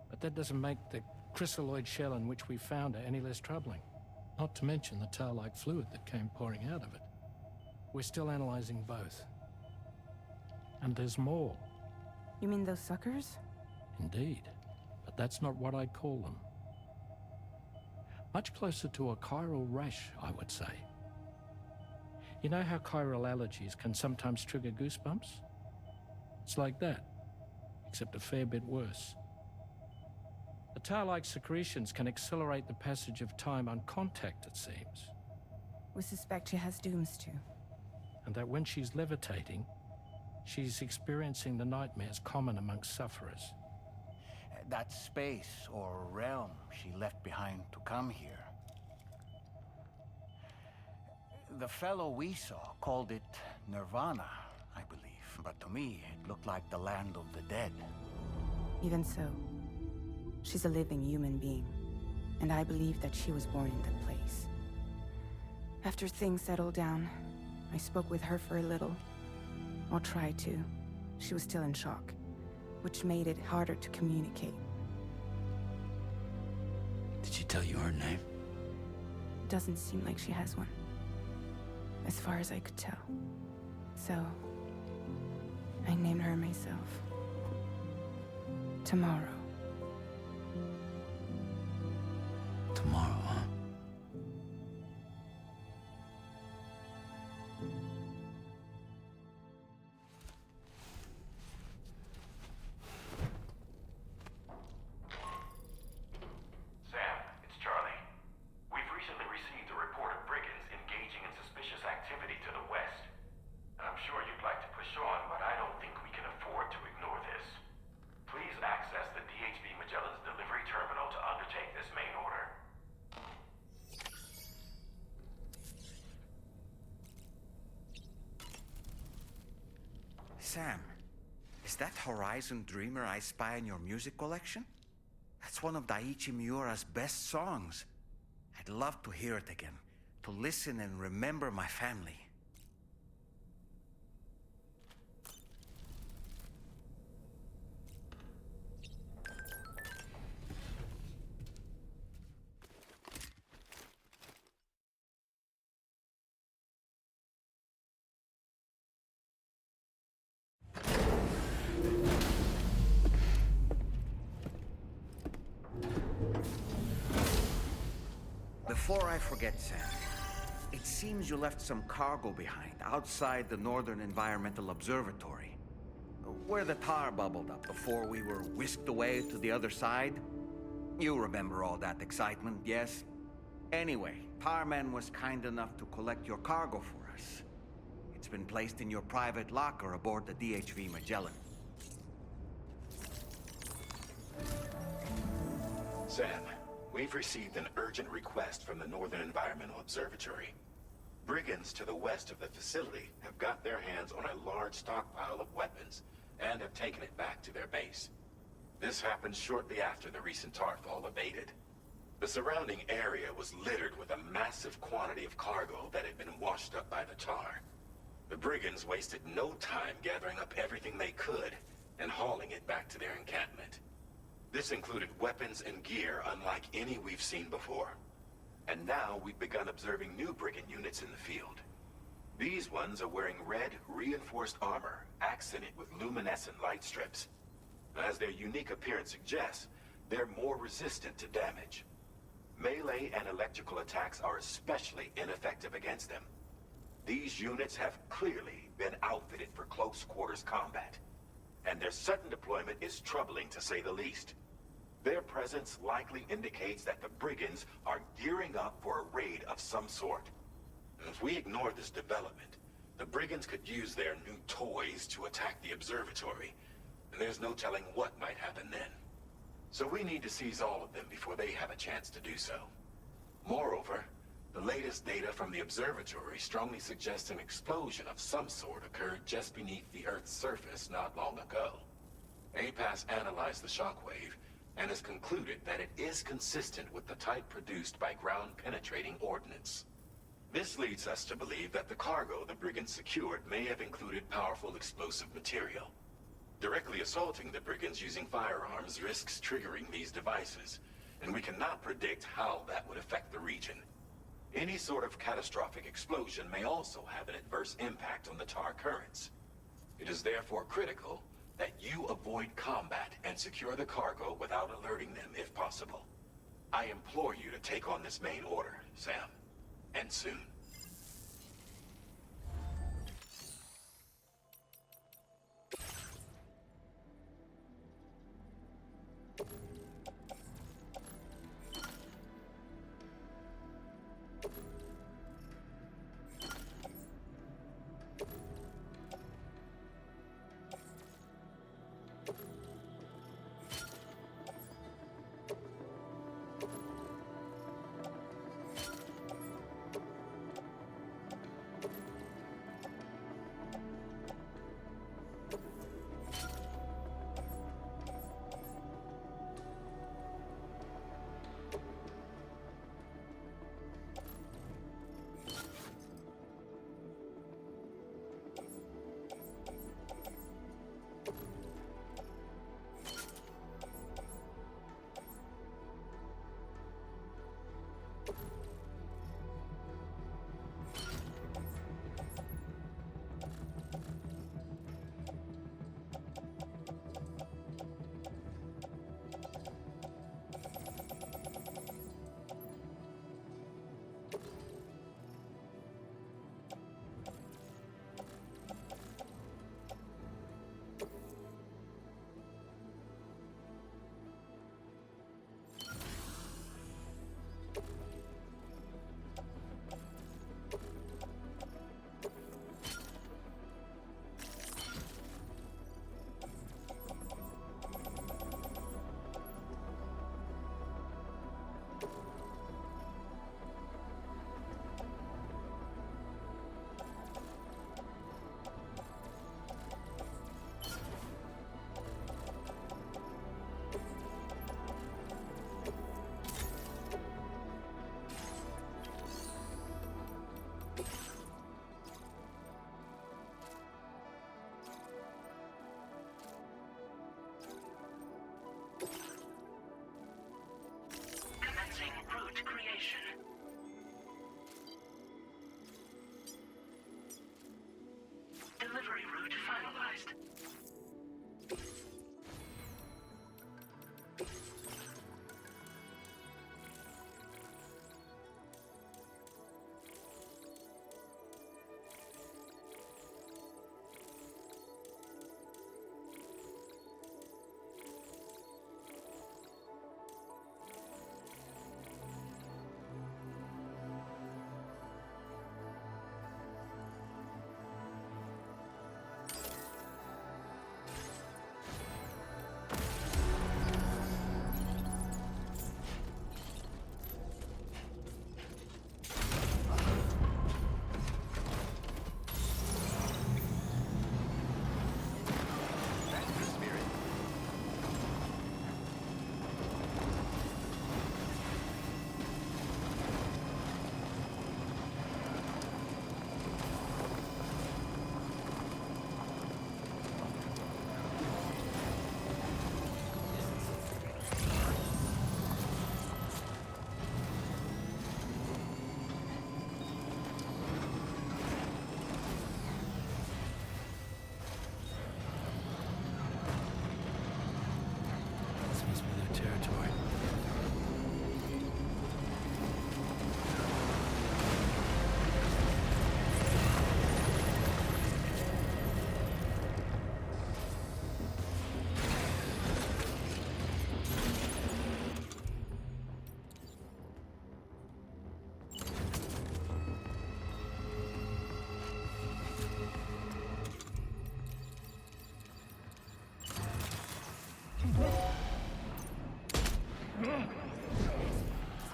But that doesn't make the crystalloid shell in which we found her any less troubling. Not to mention the tar-like fluid that came pouring out of it. We're still analyzing both. And there's more. You mean those suckers? Indeed. But that's not what I'd call them. Much closer to a chiral rash, I would say. You know how chiral allergies can sometimes trigger goosebumps? It's like that, except a fair bit worse. The tar-like secretions can accelerate the passage of time on contact, it seems. We suspect she has dooms too. And that when she's levitating, she's experiencing the nightmares common amongst sufferers. That space or realm she left behind to come here. The fellow we saw called it Nirvana, I believe. But to me, it looked like the land of the dead. Even so, she's a living human being. And I believe that she was born in that place. After things settled down, I spoke with her for a little, or tried to. She was still in shock, which made it harder to communicate. Did she tell you her name? Doesn't seem like she has one, as far as I could tell. So, I named her myself. Tomorrow. Tomorrow, huh? Sam, it's Charlie. We've recently received a report of brigands engaging in suspicious activity to the west. I'm sure you'd like to push on, but I don't think we can afford to ignore this. Please access the DHV Magellan's delivery terminal to undertake this main order. Sam, is that Horizon Dreamer I spy in your music collection? That's one of Daiichi Miura's best songs. I'd love to hear it again, to listen and remember my family. Before I forget, Sam, it seems you left some cargo behind outside the Northern Environmental Observatory, where the tar bubbled up before we were whisked away to the other side. You remember all that excitement, yes? Anyway, Tarman was kind enough to collect your cargo for us. It's been placed in your private locker aboard the DHV Magellan. Sam, we've received an urgent request from the Northern Environmental Observatory. Brigands to the west of the facility have got their hands on a large stockpile of weapons and have taken it back to their base. This happened shortly after the recent tarfall abated. The surrounding area was littered with a massive quantity of cargo that had been washed up by the tar. The brigands wasted no time gathering up everything they could and hauling it back to their encampment. This included weapons and gear unlike any we've seen before. And now we've begun observing new brigand units in the field. These ones are wearing red, reinforced armor, accented with luminescent light strips. As their unique appearance suggests, they're more resistant to damage. Melee and electrical attacks are especially ineffective against them. These units have clearly been outfitted for close quarters combat, and their sudden deployment is troubling to say the least. Their presence likely indicates that the brigands are gearing up for a raid of some sort. If we ignore this development, the brigands could use their new toys to attack the observatory, and there's no telling what might happen then. So we need to seize all of them before they have a chance to do so. Moreover, the latest data from the observatory strongly suggests an explosion of some sort occurred just beneath the Earth's surface not long ago. APAS analyzed the shockwave and has concluded that it is consistent with the type produced by ground-penetrating ordnance. This leads us to believe that the cargo the brigands secured may have included powerful explosive material. Directly assaulting the brigands using firearms risks triggering these devices, and we cannot predict how that would affect the region. Any sort of catastrophic explosion may also have an adverse impact on the tar currents. It is therefore critical that you avoid combat and secure the cargo without alerting them if possible. I implore you to take on this main order, Sam. And soon.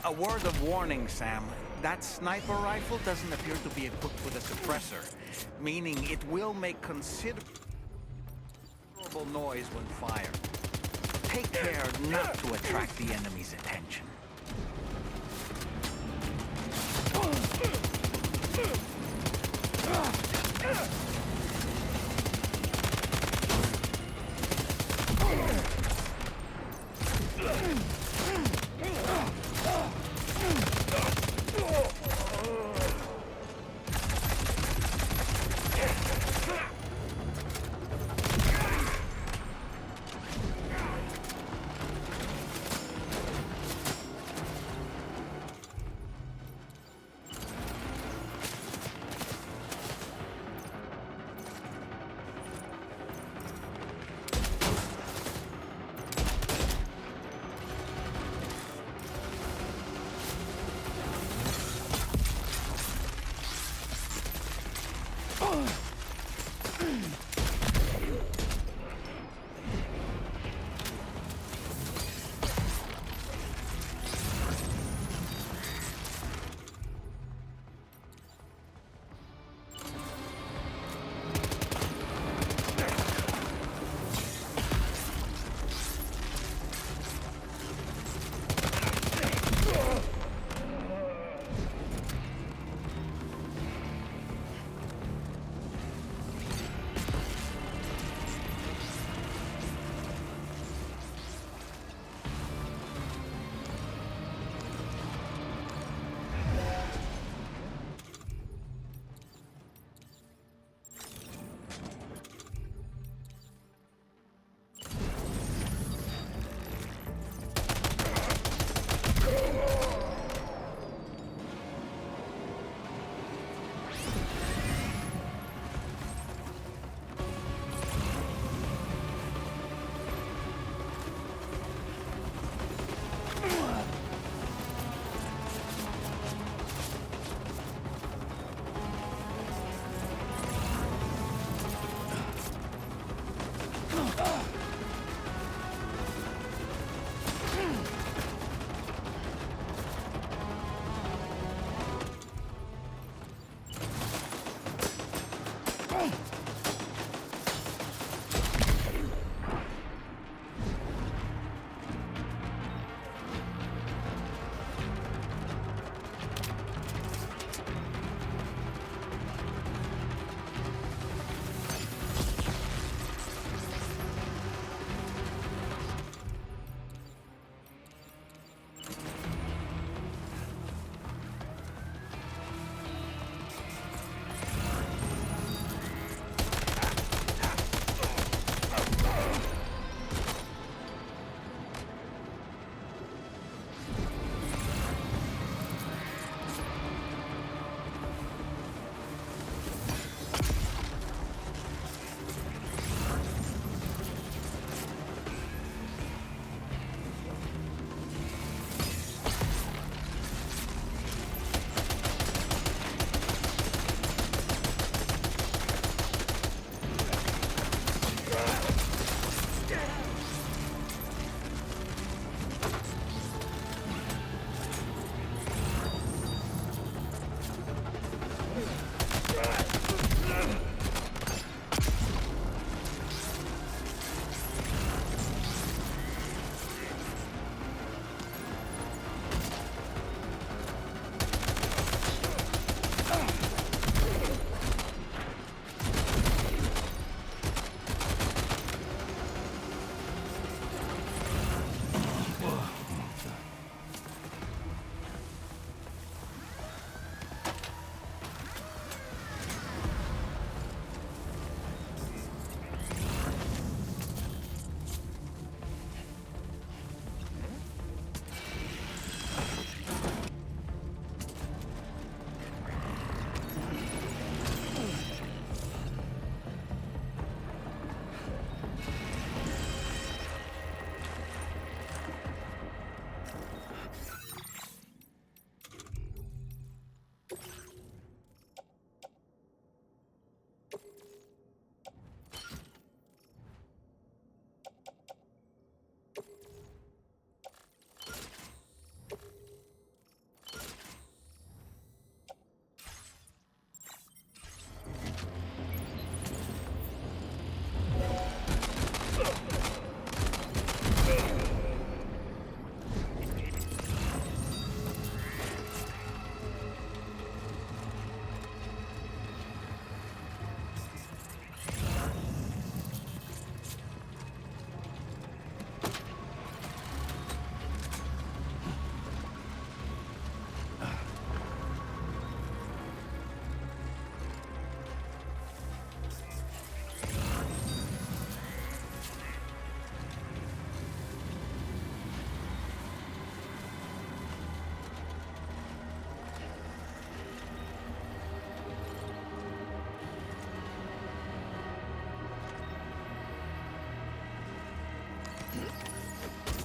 A word of warning, Sam. That sniper rifle doesn't appear to be equipped with a suppressor, meaning it will make considerable noise when fired. Take care not to attract the enemy's attention.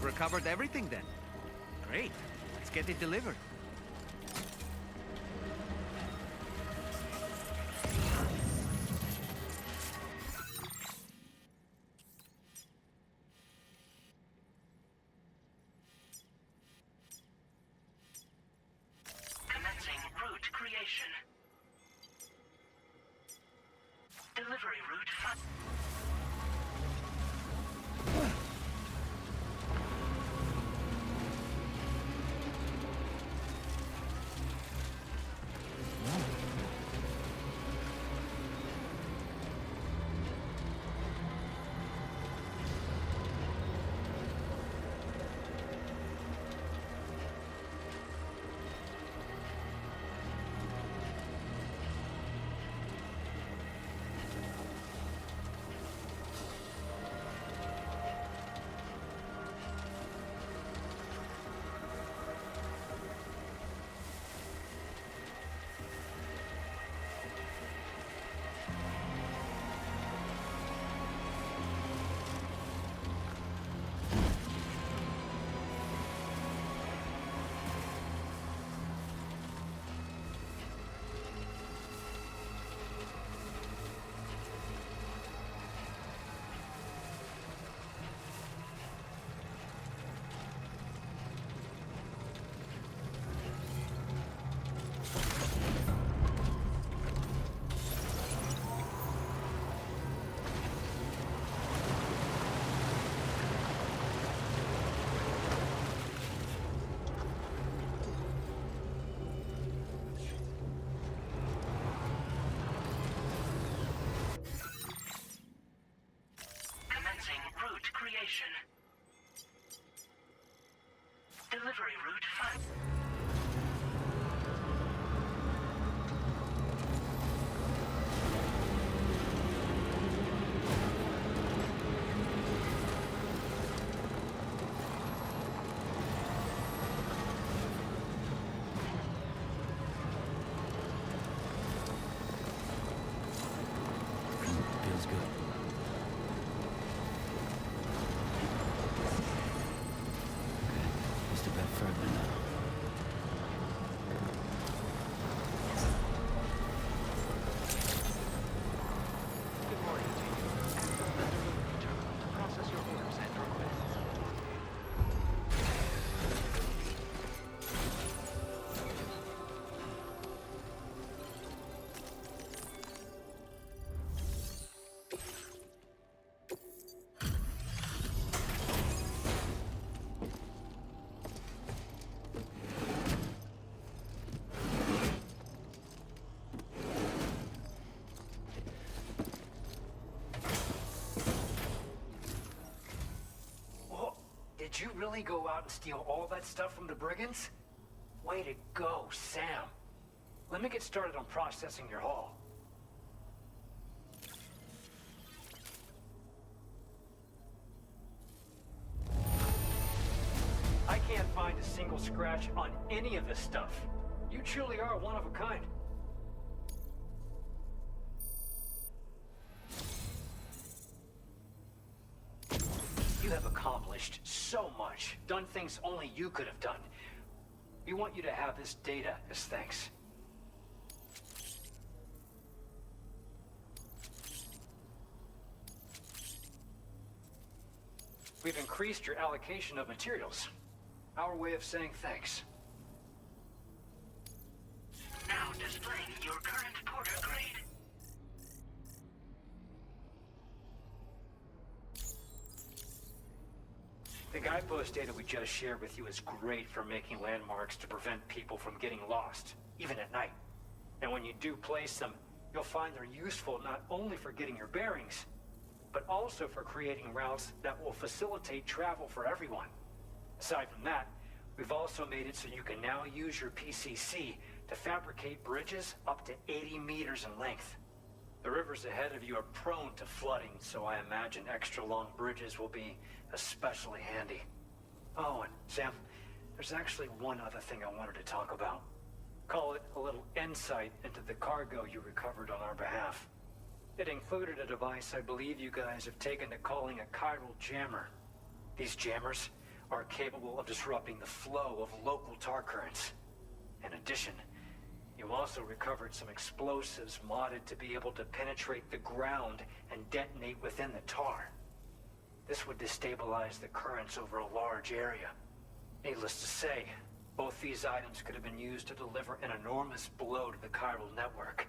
We've recovered everything then. Great. Let's get it delivered. Commencing route creation. Delivery route 5. Route creation. Delivery route 5. Feels good. Just a bit further now. Good morning to you. Access the delivery terminal to process your orders and requests. Did you really go out and steal all that stuff from the brigands? Way to go, Sam. Let me get started on processing your haul. I can't find a single scratch on any of this stuff. You truly are one of a kind. You have accomplished so much, done things only you could have done. We want you to have this data as thanks. We've increased your allocation of materials. Our way of saying thanks. Now displaying your current porter grade. The guidepost data we just shared with you is great for making landmarks to prevent people from getting lost, even at night. And when you do place them, you'll find they're useful not only for getting your bearings, but also for creating routes that will facilitate travel for everyone. Aside from that, we've also made it so you can now use your PCC to fabricate bridges up to 80 meters in length. The rivers ahead of you are prone to flooding, so I imagine extra long bridges will be especially handy. Oh, and Sam, there's actually one other thing I wanted to talk about. Call it a little insight into the cargo you recovered on our behalf. It included a device I believe you guys have taken to calling a chiral jammer. These jammers are capable of disrupting the flow of local tar currents. In addition, you also recovered some explosives modded to be able to penetrate the ground and detonate within the tar. This would destabilize the currents over a large area. Needless to say, both these items could have been used to deliver an enormous blow to the chiral network.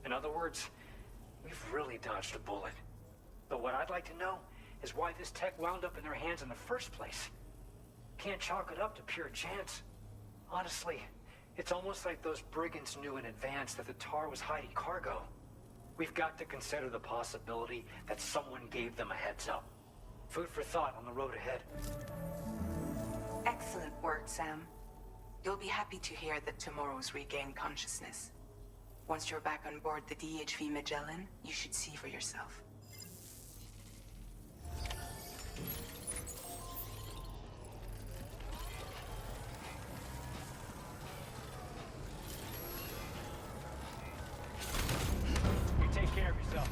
In other words, we've really dodged a bullet. But what I'd like to know is why this tech wound up in their hands in the first place. Can't chalk it up to pure chance. Honestly, it's almost like those brigands knew in advance that the tar was hiding cargo. We've got to consider the possibility that someone gave them a heads up. Food for thought on the road ahead. Excellent work, Sam. You'll be happy to hear that tomorrow's regained consciousness. Once you're back on board the DHV Magellan, you should see for yourself. You take care of yourself.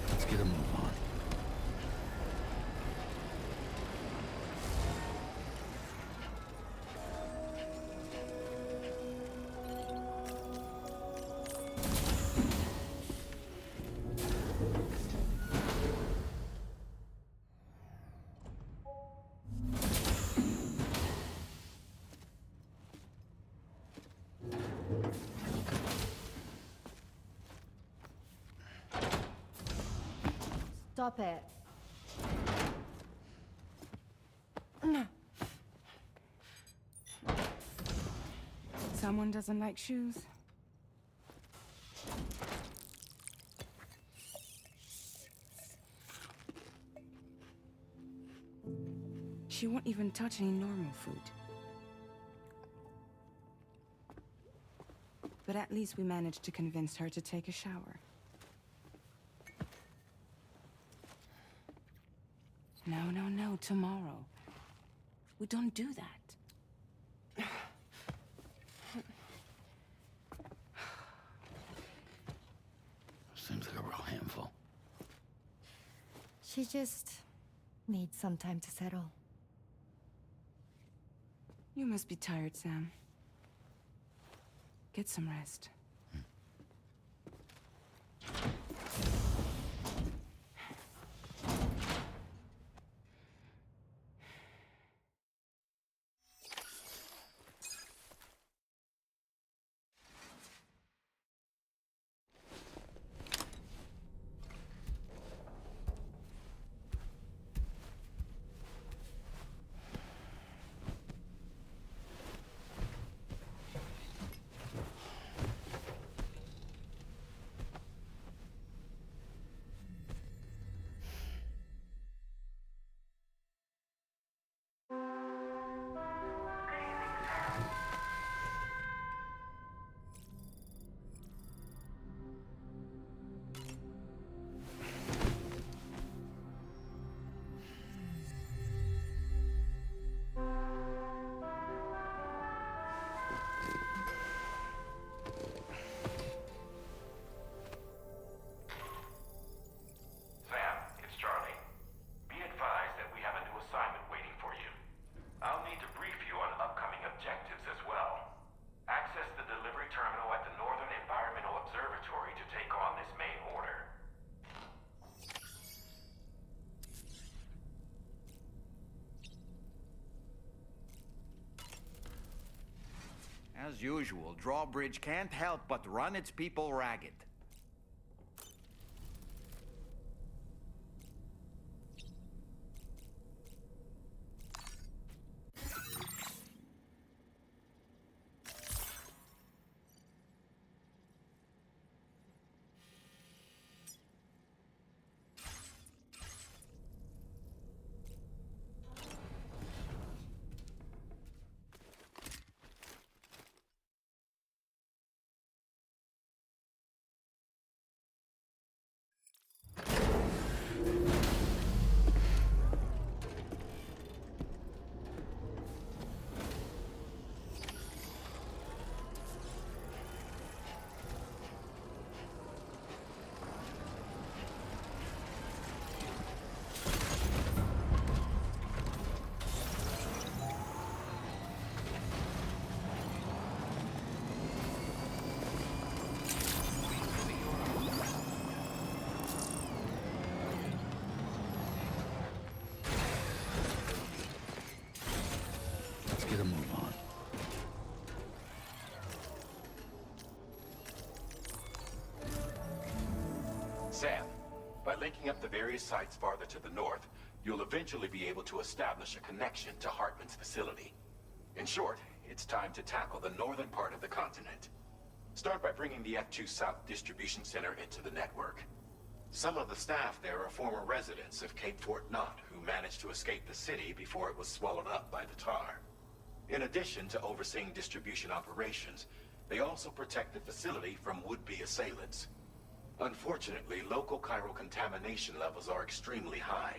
Let's get a move on. Stop it. Someone doesn't like shoes? She won't even touch any normal food. But at least we managed to convince her to take a shower. No, tomorrow. We don't do that. Seems like a real handful. She just needs some time to settle. You must be tired, Sam. Get some rest. Sam, it's Charlie. Be advised that we have a new assignment waiting for you. I'll need to brief you on upcoming objectives as well. Access the delivery terminal at the Northern Environmental Observatory to take on this main order. As usual, Drawbridge can't help but run its people ragged. get a move on. Sam, by linking up the various sites farther to the north, you'll eventually be able to establish a connection to Hartman's facility. In short, it's time to tackle the northern part of the continent. Start by bringing the F2 South Distribution Center into the network. Some of the staff there are former residents of Cape Fort Knott who managed to escape the city before it was swallowed up by the tar. In addition to overseeing distribution operations, they also protect the facility from would-be assailants. Unfortunately, local chiral contamination levels are extremely high,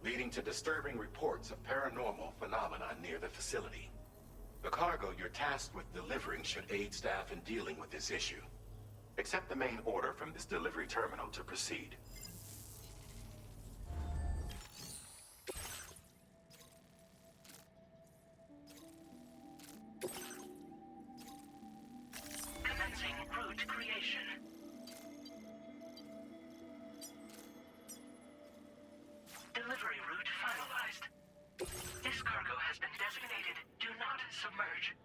leading to disturbing reports of paranormal phenomena near the facility. The cargo you're tasked with delivering should aid staff in dealing with this issue. Accept the main order from this delivery terminal to proceed. Commencing route creation. Delivery route finalized. This cargo has been designated Do Not Submerge.